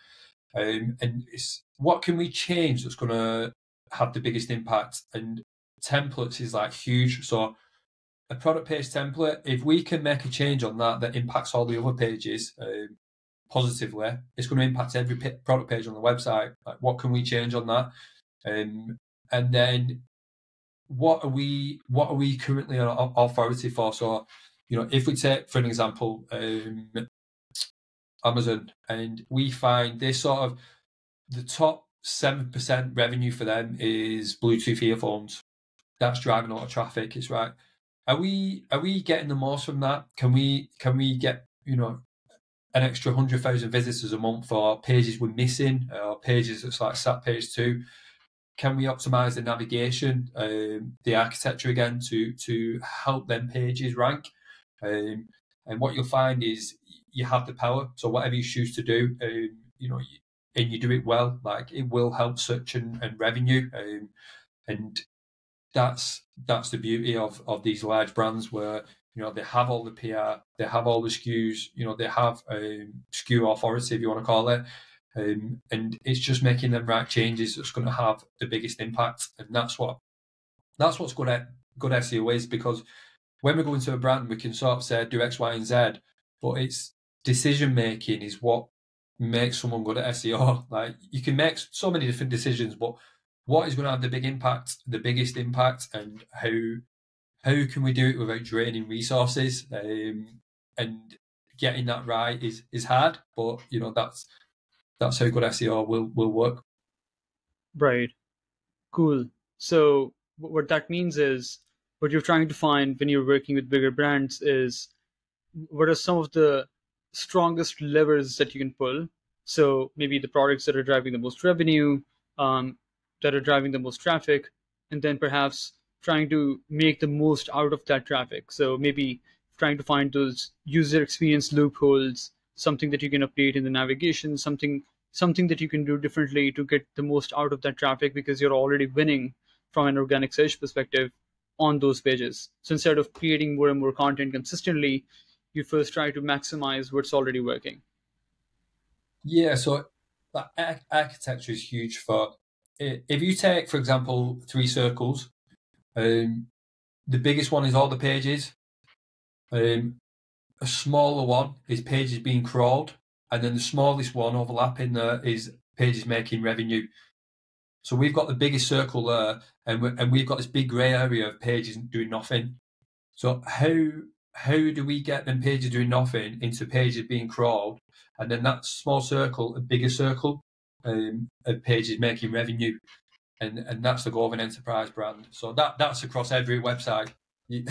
And it's what can we change that's going to have the biggest impact? And templates is like huge. So a product page template, if we can make a change on that impacts all the other pages positively, it's going to impact every product page on the website. Like, what can we change on that? And then what are we currently on authority for? So, if we take, for an example, Amazon, and we find this sort of the top 7% revenue for them is Bluetooth earphones. That's driving a lot of traffic. It's right. Are we getting the most from that? Can we get an extra 100,000 visitors a month for pages we're missing, or pages that's like sat page 2? Can we optimize the navigation, the architecture again to help them pages rank? And what you'll find is you have the power. So whatever you choose to do, and you do it well, like it will help search and revenue. And that's the beauty of these large brands, where they have all the PR, they have all the SKUs, they have SKU authority, if you want to call it. And it's just making them right changes that's going to have the biggest impact. And that's what's good SEO is, because when we go into a brand, we can sort of say do X, Y, and Z, but it's decision making is what makes someone good at SEO. Like, you can make so many different decisions, but what is going to have the biggest impact, and how can we do it without draining resources? And getting that right is hard, but that's how good SEO will work. Right. Cool. So what that means is what you're trying to find when you're working with bigger brands is what are some of the strongest levers that you can pull. So maybe the products that are driving the most revenue, um, that are driving the most traffic, and then perhaps trying to make the most out of that traffic. So maybe trying to find those user experience loopholes, something that you can update in the navigation, something that you can do differently to get the most out of that traffic because you're already winning from an organic search perspective on those pages. So instead of creating more and more content consistently, you first try to maximize what's already working. Yeah, so that architecture is huge for. If you take, for example, three circles, the biggest one is all the pages. A smaller one is pages being crawled, and then the smallest one overlapping there is pages making revenue. So we've got the biggest circle there, and we've got this big grey area of pages doing nothing. So how do we get them pages doing nothing into pages being crawled, and then that small circle, a bigger circle of pages making revenue, and that's the goal of an enterprise brand. So that's across every website. You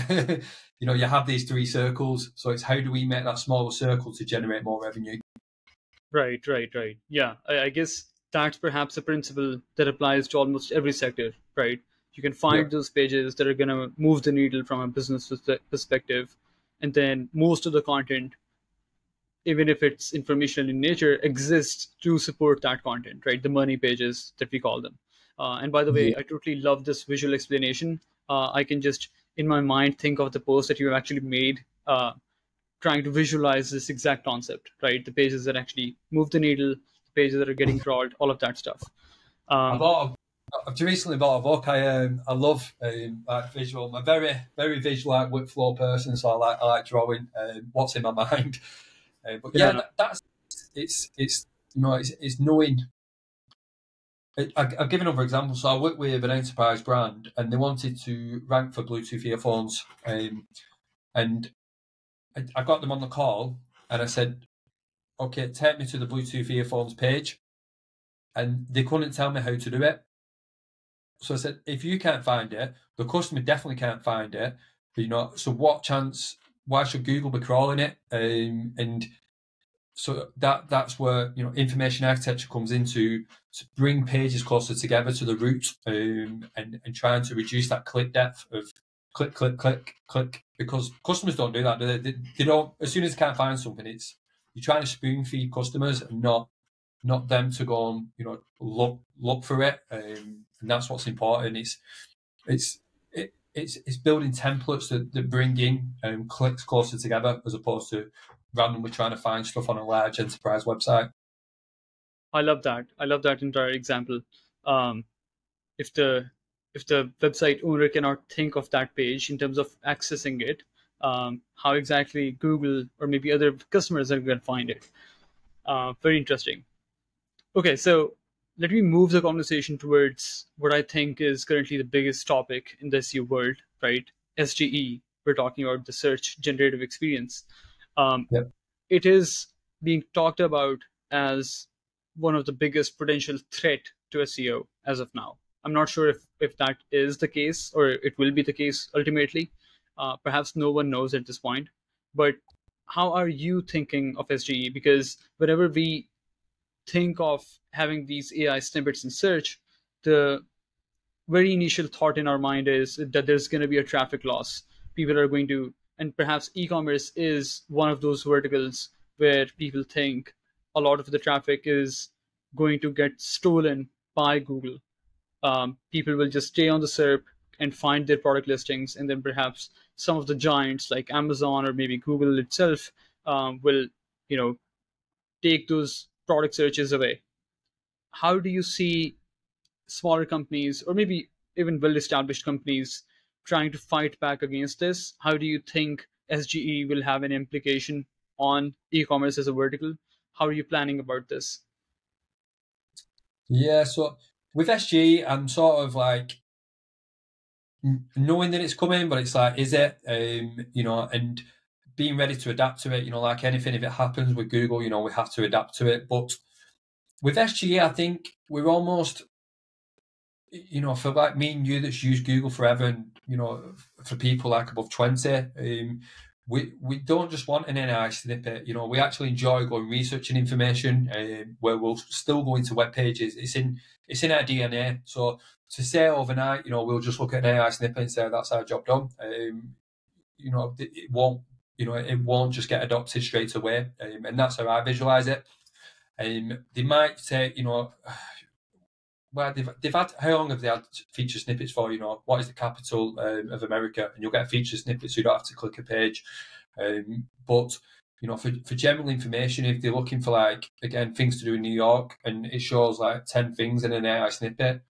you have these three circles. So it's how do we make that smaller circle to generate more revenue? Right, right, right. Yeah, I guess that's perhaps a principle that applies to almost every sector, right? You can Yeah. find those pages that are going to move the needle from a business perspective, and then most of the content, even if it's informational in nature, exists to support that content, right? The money pages that we call them. And by the way, Yeah. I totally love this visual explanation. I can just, in my mind, think of the post that you have actually made, trying to visualize this exact concept, right? The pages that actually move the needle, the pages that are getting crawled, all of that stuff. I Um, bought. I've recently bought a book. I love like visual. I'm a very visual like workflow person, so I like drawing. What's in my mind. But yeah, yeah, that's it's it's knowing. I'll give another example. So I work with an enterprise brand, and they wanted to rank for Bluetooth earphones, and I got them on the call, and I said, "Okay, take me to the Bluetooth earphones page," and they couldn't tell me how to do it. So I said, "If you can't find it, the customer definitely can't find it. So what chance? Why should Google be crawling it?" And so that's where information architecture comes into to bring pages closer together to the root, and trying to reduce that click depth of click click click click, because customers don't do that, do they? They don't. As soon as they can't find something, it's you're trying to spoon feed customers and not them to go and look for it, and that's what's important. It's it's building templates that bring in clicks closer together as opposed to randomly trying to find stuff on a large enterprise website. I love that. I love that entire example. Um, if the if the website owner cannot think of that page in terms of accessing it, how exactly Google or maybe other customers are going to find it? Very interesting. Okay, so let me move the conversation towards what I think is currently the biggest topic in the SEO world, right? SGE. We're talking about the search generative experience. Um, Yep. it is being talked about as one of the biggest potential threat to SEO as of now. I'm not sure if that is the case or it will be the case ultimately. Perhaps no one knows at this point. But how are you thinking of SGE? Because whenever we think of having these AI snippets in search, the very initial thought in our mind is that there's going to be a traffic loss. People are going to, and perhaps e-commerce is one of those verticals where people think a lot of the traffic is going to get stolen by Google. People will just stay on the SERP and find their product listings, and then perhaps some of the giants like Amazon or maybe Google itself will, you know, take those product searches away. How do you see smaller companies or maybe even well-established companies trying to fight back against this? How do you think SGE will have an implication on e-commerce as a vertical? How are you planning about this? Yeah. So with SG, I'm sort of like knowing that it's coming, but it's like, is it? And being ready to adapt to it. Like anything, if it happens with Google, we have to adapt to it. But with SGA, I think we're almost you know, for like me and you that's used Google forever, and you know, for people like above 20, we don't just want an AI snippet. You know, we actually enjoy going researching information, where we'll still go into web pages. It's in our DNA. So to say overnight, you know, we'll just look at an AI snippet and say that's our job done. You know, it won't. You know, it won't just get adopted straight away, and that's how I visualize it. They might say, you know, well, they've had, how long have they had feature snippets for? You know, what is the capital of America? And you'll get a feature snippet, so you don't have to click a page. But you know, for general information, if they're looking for, like, again, things to do in New York, and it shows like 10 things in an AI snippet,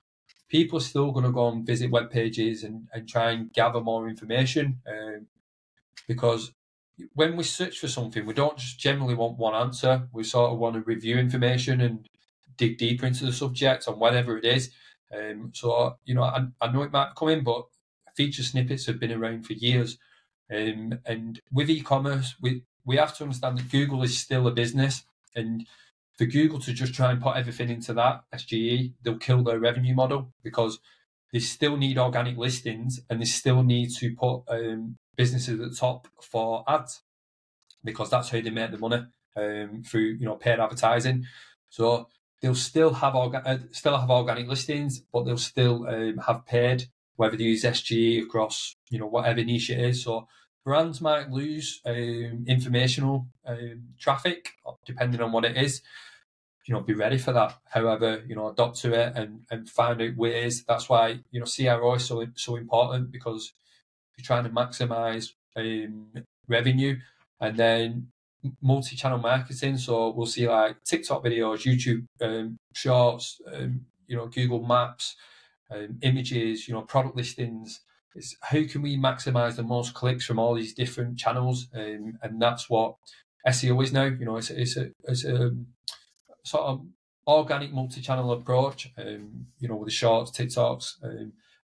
people are still going to go and visit web pages and try and gather more information, because when we search for something, we don't just generally want one answer. We sort of want to review information and dig deeper into the subject on whatever it is. So, you know, I know it might come in, but feature snippets have been around for years. And with e-commerce, we have to understand that Google is still a business, and for Google to just try and put everything into that SGE, they'll kill their revenue model, because they still need organic listings, and they still need to put businesses at the top for ads, because that's how they make the money, through, you know, paid advertising. So they'll still have organic listings, but they'll still have paid, whether they use SGE across, you know, whatever niche it is. So brands might lose informational traffic, depending on what it is. You know, be ready for that. However, you know, adapt to it and find out ways. That's why, you know, CRO is so important, because you're trying to maximize revenue. And then multi-channel marketing, so we'll see like TikTok videos, YouTube shorts, you know, Google Maps, images, you know, product listings. It's how can we maximize the most clicks from all these different channels, and that's what SEO is now. You know, it's a sort of organic multi-channel approach, you know, with the shorts, TikToks,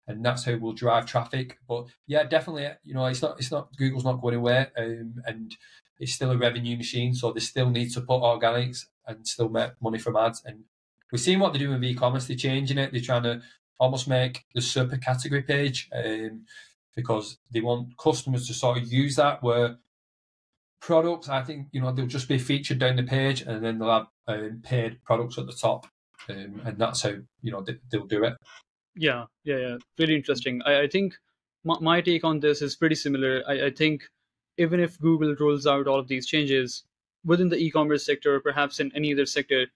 and that's how we'll drive traffic. But yeah, definitely, you know, it's not Google's not going away, and it's still a revenue machine, so they still need to put organics and still make money from ads. And we're seeing what they're doing with e-commerce. They're changing it. They're trying to almost make the super category page, because they want customers to sort of use that, where products, I think, you know, they'll just be featured down the page, and then they'll have paid products at the top, and that's how, you know, they'll do it. Yeah. Very interesting. I think my take on this is pretty similar. I think even if Google rolls out all of these changes within the e-commerce sector, or perhaps in any other sector,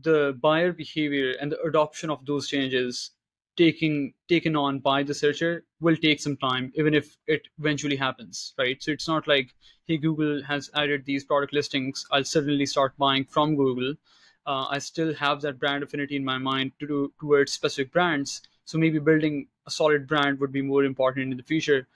the buyer behavior and the adoption of those changes taken on by the searcher will take some time, even if it eventually happens, right? So it's not like, hey, Google has added these product listings, I'll suddenly start buying from Google. I still have that brand affinity in my mind towards specific brands. So maybe building a solid brand would be more important in the future.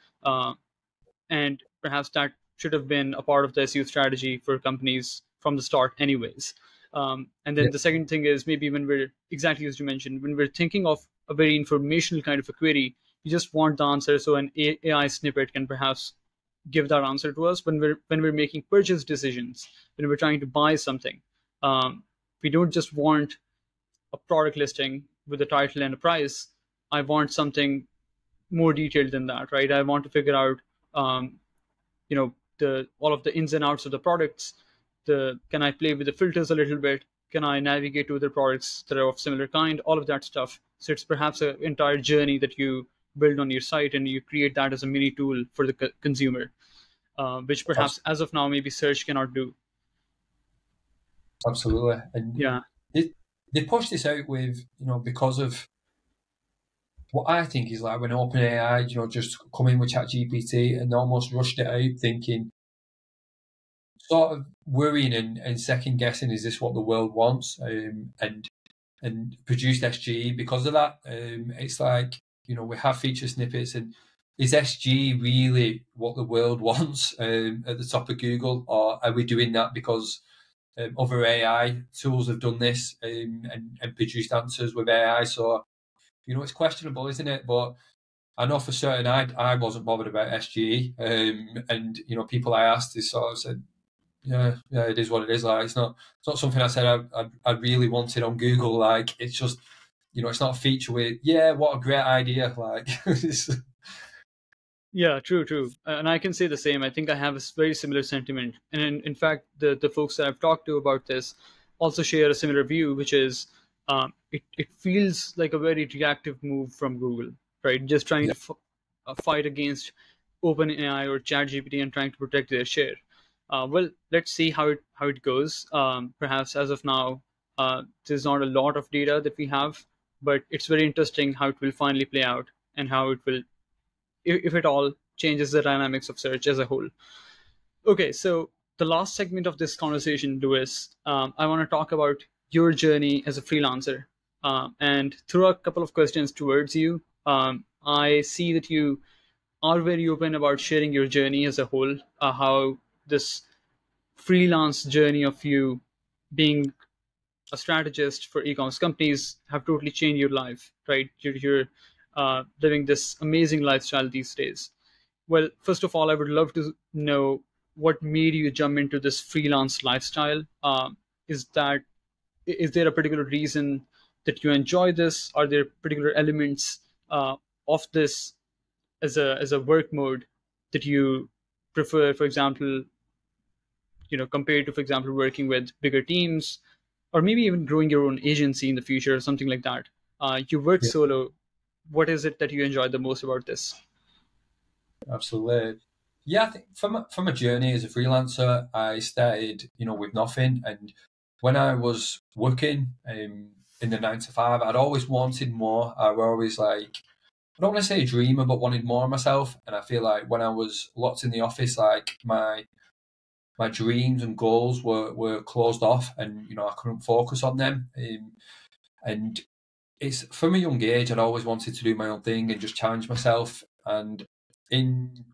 And perhaps that should have been a part of the SEO strategy for companies from the start anyways. And then Yeah, the second thing is, maybe when we're, exactly as you mentioned, when we're thinking of a very informational kind of a query, you just want the answer, so an AI snippet can perhaps give that answer to us. When we're making purchase decisions, when we're trying to buy something, we don't just want a product listing with a title and a price. I want something more detailed than that, right? I want to figure out, you know, the all of the ins and outs of the products. Can I play with the filters a little bit? Can I navigate to other products that are of similar kind? All of that stuff. So it's perhaps an entire journey that you build on your site, and you create that as a mini tool for the consumer, which perhaps as of now maybe search cannot do. absolutely. And Yeah. they push this out with, you know, because of what I think is like when OpenAI, you know, just come in with ChatGPT and almost rushed it out, thinking, sort of worrying and second guessing, is this what the world wants? And produced SGE because of that. It's like, you know, we have feature snippets, and is SGE really what the world wants at the top of Google, or are we doing that because other AI tools have done this and produced answers with AI? So, you know, it's questionable, isn't it? But I know for certain I wasn't bothered about SGE, and you know, people I asked, they sort of said, yeah, it is what it is. Like, it's not something I said I really wanted on Google. Like, it's just it's not a feature with, what a great idea. Like, Yeah, true. And I can say the same. I think I have a very similar sentiment. And in fact, the folks that I've talked to about this also share a similar view, which is it feels like a very reactive move from Google, right? Just trying yeah, to fight against OpenAI or ChatGPT and trying to protect their share. Well, let's see how it goes. Perhaps as of now, there's not a lot of data that we have, but it's very interesting how it will finally play out and how it will, if at all, changes the dynamics of search as a whole. Okay, so the last segment of this conversation, Lewis, I want to talk about your journey as a freelancer, and throw a couple of questions towards you. I see that you are very open about sharing your journey as a whole, how this freelance journey of you being a strategist for e-commerce companies have totally changed your life, right? You're living this amazing lifestyle these days. Well, first of all, I would love to know what made you jump into this freelance lifestyle. Is that is there a particular reason that you enjoy this? Are there particular elements of this as a work mode that you prefer? For example, compared to, for example, working with bigger teams, or maybe even growing your own agency in the future, or something like that. You work yeah, solo. What is it that you enjoy the most about this? absolutely. Yeah, I think from a journey as a freelancer, I started, with nothing. And when I was working in the 9 to 5, I'd always wanted more. I was always like, I don't want to say a dreamer, but wanted more of myself. And I feel like when I was locked in the office, like my dreams and goals were closed off, and I couldn't focus on them. And it's from a young age, I'd always wanted to do my own thing and just challenge myself. And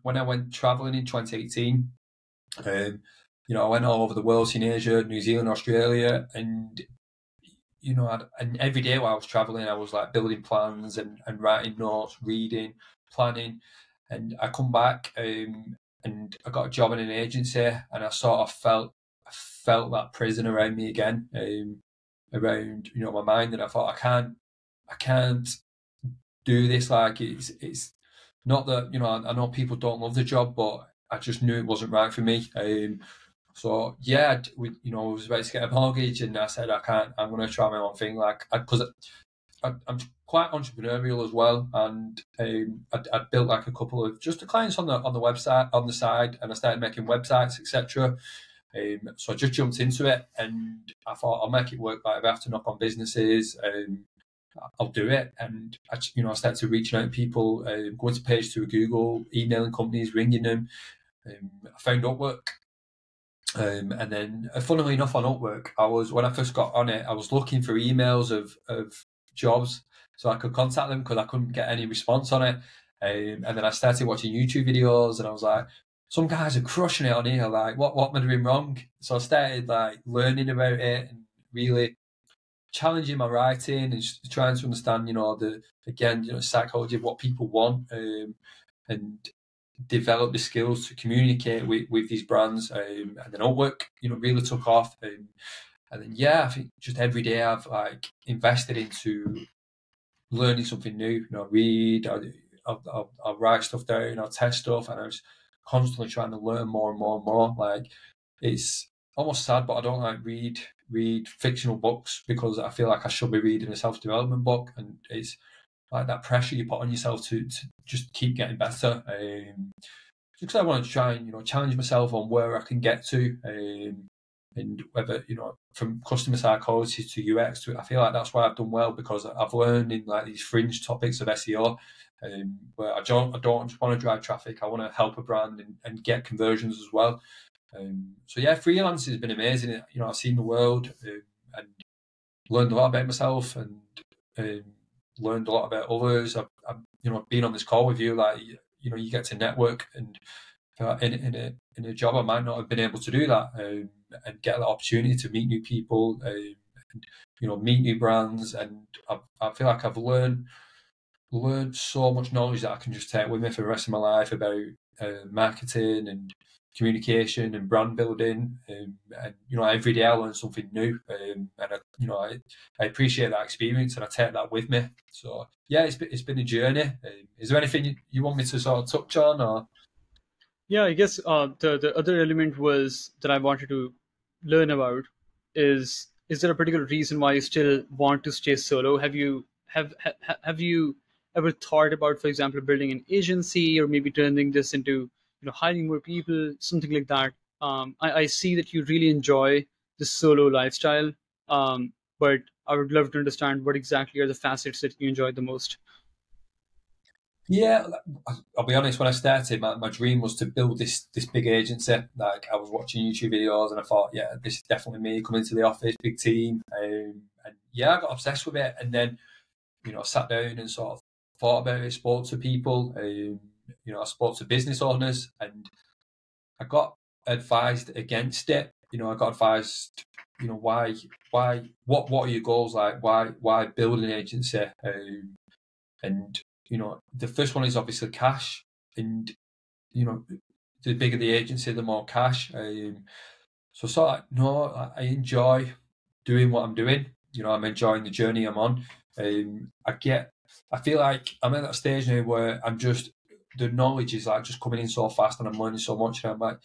when I went traveling in 2018, I went all over the world, in Asia, New Zealand, Australia, and and every day while I was traveling, I was like building plans and writing notes, reading, planning. And I come back and I got a job in an agency, and I sort of felt that prison around me again, around my mind, and I thought I can't do this. Like it's not that I know people don't love the job, but I just knew it wasn't right for me. So yeah, I was about to get a mortgage, and I said I can't. I'm going to try my own thing, like because I'm quite entrepreneurial as well, and I'd built like a couple of just the clients on the website on the side, and I started making websites, etc. So I just jumped into it, and I thought I'll make it work. Like if I have to knock on businesses, I'll do it. And I started to reach out to people, going to page through Google, emailing companies, ringing them. I found Upwork. And then, funnily enough, on Upwork, when I first got on it, I was looking for emails of jobs so I could contact them because I couldn't get any response on it. And then I started watching YouTube videos, and I was like, some guys are crushing it on here. Like, what am I doing wrong? So I started like learning about it and really challenging my writing and trying to understand, the psychology of what people want, and develop the skills to communicate with these brands. And then Upwork, really took off. And then, I think just every day I've like invested into learning something new. Read, I'll write stuff down, I'll test stuff, and I was constantly trying to learn more and more and more. Like, it's almost sad, but I don't like read fictional books because I feel like I should be reading a self-development book, and it's like that pressure you put on yourself to just keep getting better. Because I want to try and challenge myself on where I can get to, and whether from customer psychology to UX I feel like that's why I've done well, because I've learned in like these fringe topics of SEO, where I don't just want to drive traffic. I want to help a brand and get conversions as well. So yeah, freelance has been amazing. I've seen the world, and learned a lot about myself, and learned a lot about others. I've been on this call with you, like you get to network, and in a job I might not have been able to do that, and get the opportunity to meet new people, and meet new brands, and I feel like I've learned so much knowledge that I can just take with me for the rest of my life about marketing and communication and brand building, and every day I learn something new, and I appreciate that experience and I take that with me. So yeah, it's been a journey. Is there anything you want me to sort of touch on, or? Yeah, I guess the other element was that I wanted to learn about is there a particular reason why you still want to stay solo? Have you ever thought about, for example, building an agency or maybe turning this into hiring more people, something like that? I see that you really enjoy the solo lifestyle, but I would love to understand what exactly are the facets that you enjoy the most. Yeah, I'll be honest. When I started, my dream was to build this big agency. Like I was watching YouTube videos, and I thought, yeah, this is definitely me. Coming to the office, big team, and yeah, I got obsessed with it. And then, I sat down and sort of thought about it, spoke to people. I spoke to business owners, and I got advised against it. I got advised, what are your goals like? Why build an agency? And the first one is obviously cash, and the bigger the agency, the more cash. So sort of, no, I enjoy doing what I'm doing. I'm enjoying the journey I'm on. I feel like I'm at that stage now where the knowledge is like just coming in so fast, and I'm learning so much. And I'm like,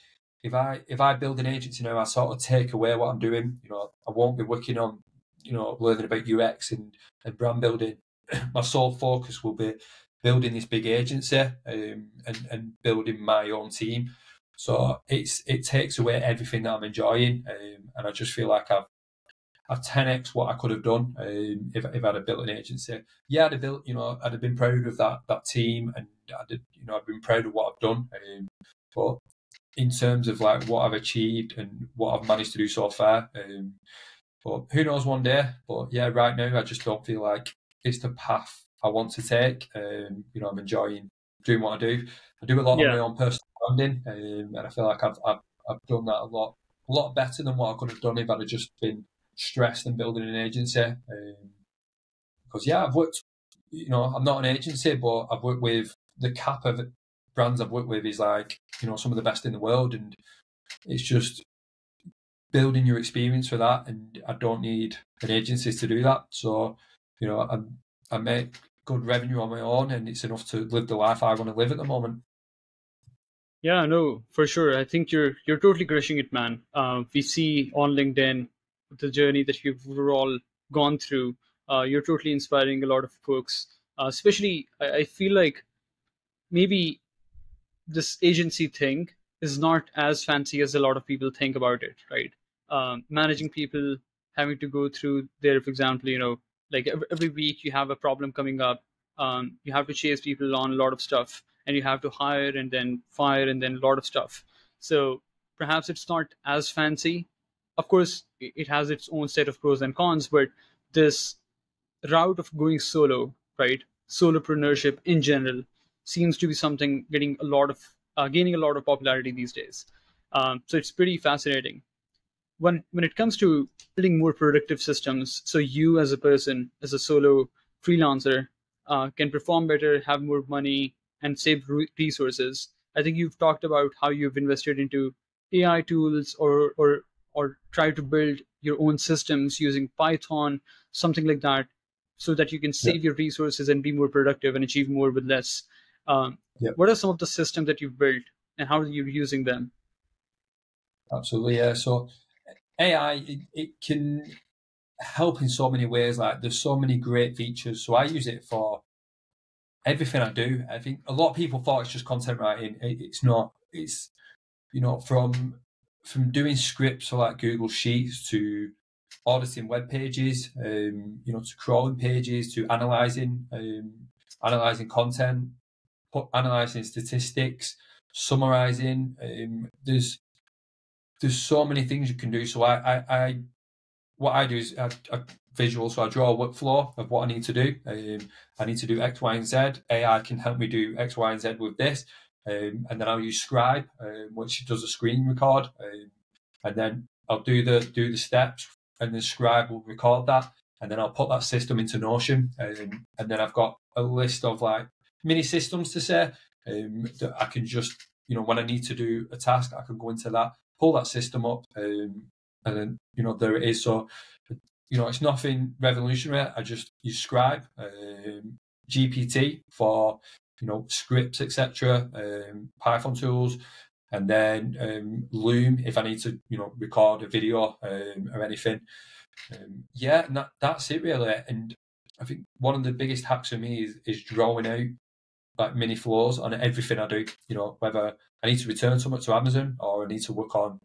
if I build an agency now, I sort of take away what I'm doing. I won't be working on, learning about UX and brand building. My sole focus will be building this big agency, and building my own team. So it takes away everything that I'm enjoying, and I just feel like I've 10x what I could have done, if I'd have built an agency. Yeah, I'd have been proud of that team, and I'd been proud of what I've done. But in terms of like what I've achieved and what I've managed to do so far, but who knows one day. But yeah, right now I just don't feel like it's the path I want to take. I'm enjoying doing what I do. I do a lot on Yeah. my own personal branding, and I feel like I've done that a lot better than what I could have done if I'd have just been stressed and building an agency. Because yeah, I've worked. I'm not an agency, but I've worked with the cap of brands I've worked with is like some of the best in the world, and it's just building your experience for that. And I don't need an agency to do that. So I make good revenue on my own, and it's enough to live the life I want to live at the moment. Yeah, no, for sure. I think you're totally crushing it, man. We see on LinkedIn the journey that you've all gone through. You're totally inspiring a lot of folks. Especially, I feel like maybe this agency thing is not as fancy as a lot of people think about it, right? Managing people, having to go through their, for example, like every week you have a problem coming up. You have to chase people on a lot of stuff, and you have to hire and then fire and then a lot of stuff. So perhaps it's not as fancy. Of course, it has its own set of pros and cons, but this route of going solo, right? Solopreneurship in general seems to be something getting a lot of gaining a lot of popularity these days. So it's pretty fascinating. When it comes to building more productive systems, so you as a person, as a solo freelancer, can perform better, have more money, and save resources. I think you've talked about how you've invested into AI tools, or try to build your own systems using Python, something like that, so that you can Yeah, save your resources and be more productive and achieve more with less. Um, yeah, what are some of the systems that you've built, and how are you using them? absolutely. Yeah. So AI, it can help in so many ways. Like there's so many great features. So I use it for everything I do. I think a lot of people thought it's just content writing. It's not. It's from doing scripts for like Google Sheets to auditing web pages, to crawling pages, to analyzing content, analyzing statistics, summarizing. There's so many things you can do. So I what I do is I visual. So I draw a workflow of what I need to do. I need to do X, Y, and Z. AI can help me do X, Y, and Z with this. And then I'll use Scribe, which does a screen record. And then I'll do the steps, and then Scribe will record that. And then I'll put that system into Notion. And then I've got a list of like mini systems to say, that I can just when I need to do a task, I can go into that, pull that system up, and then there it is. So it's nothing revolutionary. I just use Scribe, GPT for scripts, etc., Python tools, and then Loom if I need to record a video or anything. And that's it really. And I think one of the biggest hacks for me is drawing out like mini flows on everything I do. Whether I need to return something to Amazon or I need to work on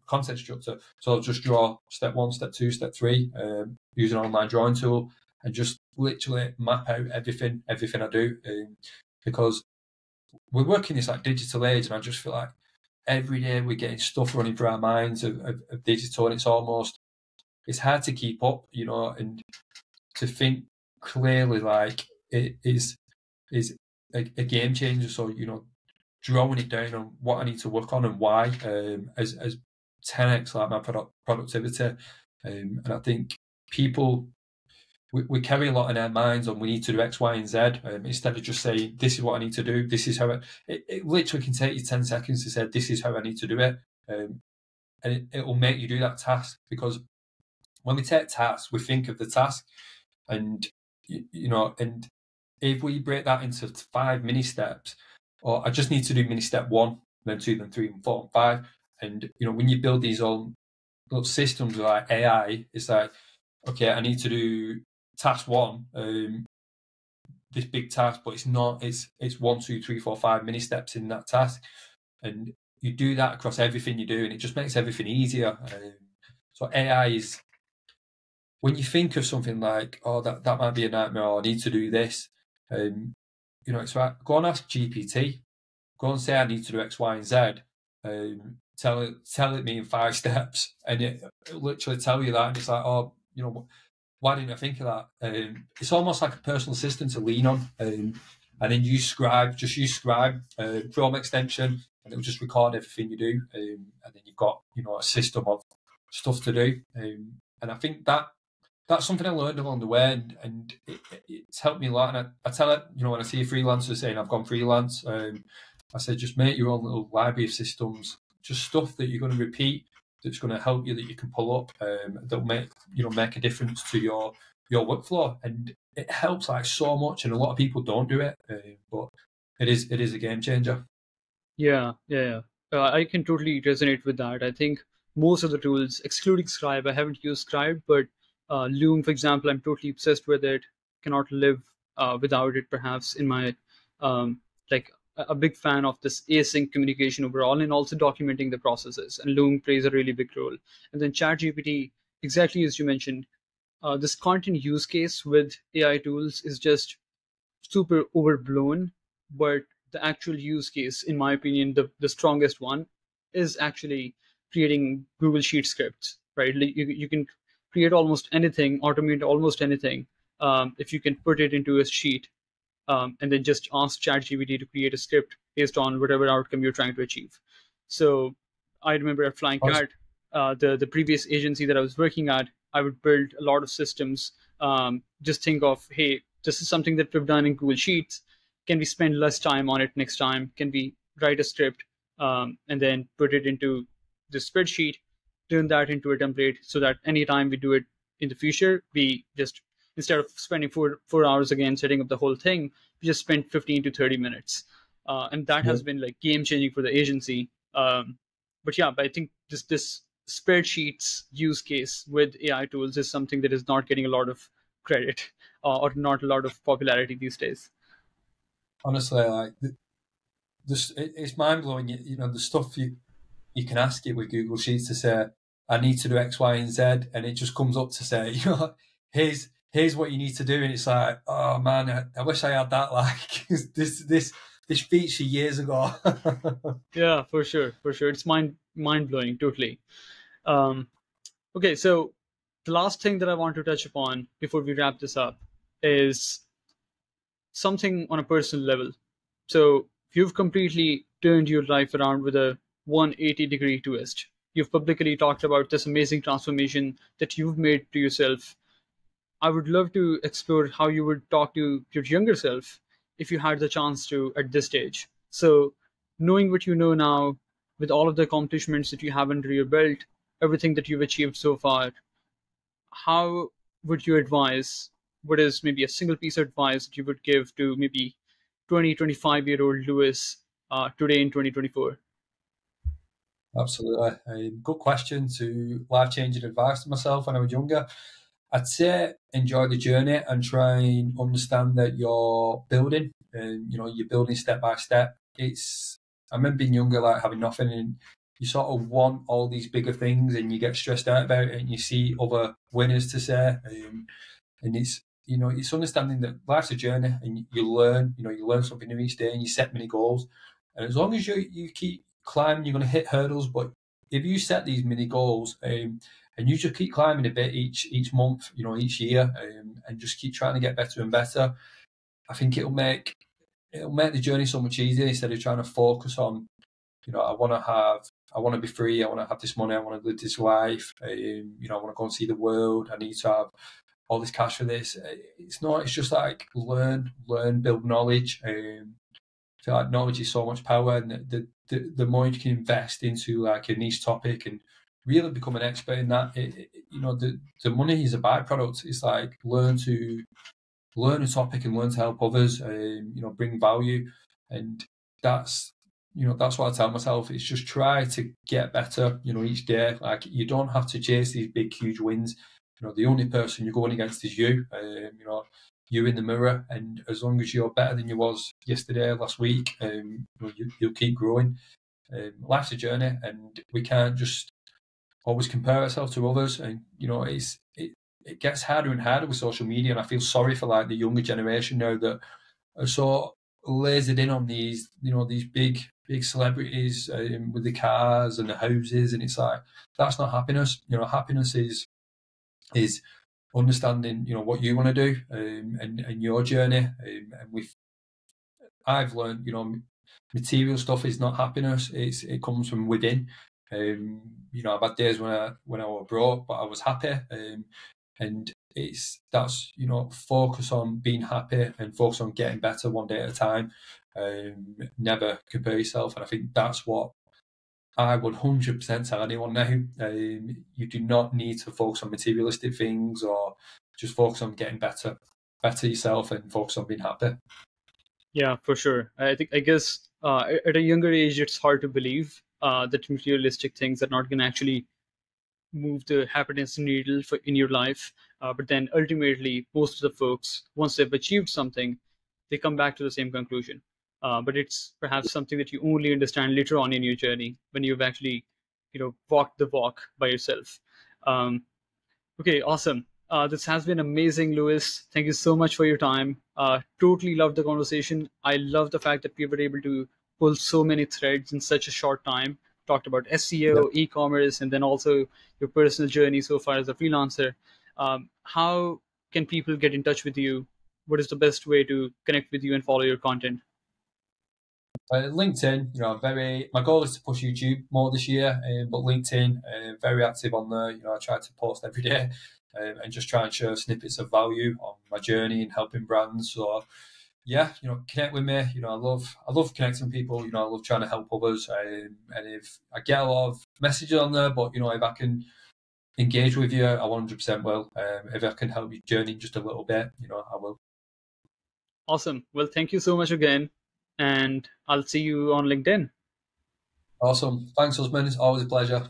content structure. So I'll just draw step 1, step 2, step 3, use an online drawing tool, and just literally map out everything I do. Because we're working this like digital age, and I just feel like every day we're getting stuff running through our minds of digital, and it's hard to keep up, and to think clearly, like it is a game changer. So drawing it down on what I need to work on and why, as 10x like my productivity, and I think people we carry a lot in our minds on we need to do X, Y, and Z, instead of just saying this is what I need to do. This is how it literally can take you 10 seconds to say this is how I need to do it, and it will make you do that task. Because when we take tasks, we think of the task, and and if we break that into 5 mini steps, or I just need to do mini step 1, then 2, then 3, and 4, and 5, and when you build these own little systems like AI, it's like, okay, I need to do task 1, this big task, but it's not. It's 1, 2, 3, 4, 5 mini steps in that task, and you do that across everything you do, and it just makes everything easier. So AI is, when you think of something like, oh, that might be a nightmare, or I need to do this, it's right. Go and ask GPT. Go and say I need to do X, Y, and Z. Tell it me in 5 steps, and it'll literally tell you that. And it's like, oh, why didn't I think of that? It's almost like a personal assistant to lean on. And then use Scribe, Chrome extension, and it'll just record everything you do. And then you've got a system of stuff to do. And I think that's something I learned along the way, and it's helped me a lot. And I tell it, when I see a freelancer saying I've gone freelance, I said just make your own little library of systems, just stuff that you're going to repeat, that's going to help you, that you can pull up, that'll make a difference to your workflow. And it helps like so much, and a lot of people don't do it, but it is a game changer. Yeah. I can totally resonate with that. I think most of the tools, excluding Scribe, I haven't used Scribe, but Loom, for example, I'm totally obsessed with it. Cannot live without it, perhaps, in my like a big fan of this async communication overall, and also documenting the processes. And Loom plays a really big role. And then ChatGPT, exactly as you mentioned, this content use case with AI tools is just super overblown. But the actual use case, in my opinion, the strongest one, is actually creating Google Sheet scripts, right? Like you can create almost anything, automate almost anything, if you can put it into a sheet, and then just ask ChatGPT to create a script based on whatever outcome you're trying to achieve. So I remember at Flying Cat, the previous agency that I was working at, I would build a lot of systems. Just think of, hey, this is something that we've done in Google Sheets. Can we spend less time on it next time? Can we write a script and then put it into the spreadsheet, turn that into a template, so that anytime we do it in the future, we just, instead of spending four hours again setting up the whole thing, we just spend 15 to 30 minutes. And that has been like game changing for the agency. But I think this spreadsheets use case with AI tools is something that is not getting a lot of credit or not a lot of popularity these days. Honestly, like it's mind blowing. The stuff you can ask it with Google Sheets to say, I need to do X, Y, and Z, and it just comes up to say, here's what you need to do, and it's like, oh man, I wish I had that. Like this feature years ago. Yeah, for sure. It's mind blowing, totally. Okay, so the last thing that I want to touch upon before we wrap this up is something on a personal level. So you've completely turned your life around with a 180-degree twist. You've publicly talked about this amazing transformation that you've made to yourself. I would love to explore how you would talk to your younger self if you had the chance to at this stage. So knowing what you know now, with all of the accomplishments that you have under your belt, everything that you've achieved so far, how would you advise? What is maybe a single piece of advice that you would give to maybe 20, 25-year-old Lewis today in 2024? Absolutely. Good question to life-changing advice to myself when I was younger. I'd say enjoy the journey and try and understand that you're building, and you're building step by step. I remember being younger, like having nothing, and you sort of want all these bigger things, and you get stressed out about it, and you see other winners to say, and it's understanding that life's a journey, and you learn, you learn something new each day, and you set many goals, and as long as you keep climbing, you're going to hit hurdles, but if you set these mini goals, and you just keep climbing a bit each month, each year, and just keep trying to get better and better, I think it'll make the journey so much easier instead of trying to focus on, I want to be free, I want to have this money, I want to live this life, I want to go and see the world, I need to have all this cash for this. It's just like learn, build knowledge. I feel like knowledge is so much power, and the more you can invest into like a niche topic and really become an expert in that, the money is a byproduct. It's like learn a topic and learn to help others, bring value, and that's what I tell myself. It's just try to get better, each day. Like you don't have to chase these big, huge wins. The only person you're going against is you. You in the mirror, and as long as you're better than you was yesterday, last week, you'll keep growing. Life's a journey, and we can't just always compare ourselves to others. And it gets harder and harder with social media, and I feel sorry for like the younger generation now that are so lasered in on these big celebrities with the cars and the houses, and it's like that's not happiness. Happiness is understanding what you want to do, and your journey, and I've learned material stuff is not happiness. It comes from within. I've had days when I was broke, but I was happy, and that's focus on being happy and focus on getting better one day at a time. Never compare yourself, and I think that's what I would 100% tell anyone now. You do not need to focus on materialistic things, or just focus on getting better yourself, and focus on being happy. Yeah, for sure. I guess at a younger age, it's hard to believe that materialistic things are not going to actually move the happiness needle in your life. But then ultimately, most of the folks, once they've achieved something, they come back to the same conclusion. But it's perhaps something that you only understand later on in your journey when you've actually, walked the walk by yourself. Okay, awesome. This has been amazing, Lewis. Thank you so much for your time. Totally loved the conversation. I love the fact that we were able to pull so many threads in such a short time. Talked about SEO, e-commerce, and then also your personal journey so far as a freelancer. How can people get in touch with you? What is the best way to connect with you and follow your content? LinkedIn, my goal is to push YouTube more this year, but LinkedIn, very active on there. I try to post every day, and just try and share snippets of value on my journey in helping brands. So yeah, connect with me. I love connecting people. I love trying to help others. And if I get a lot of messages on there, but if I can engage with you, I 100% will. If I can help your journey just a little bit, I will. Awesome. Well, thank you so much again, and I'll see you on LinkedIn. Awesome. Thanks, Usman. It's always a pleasure.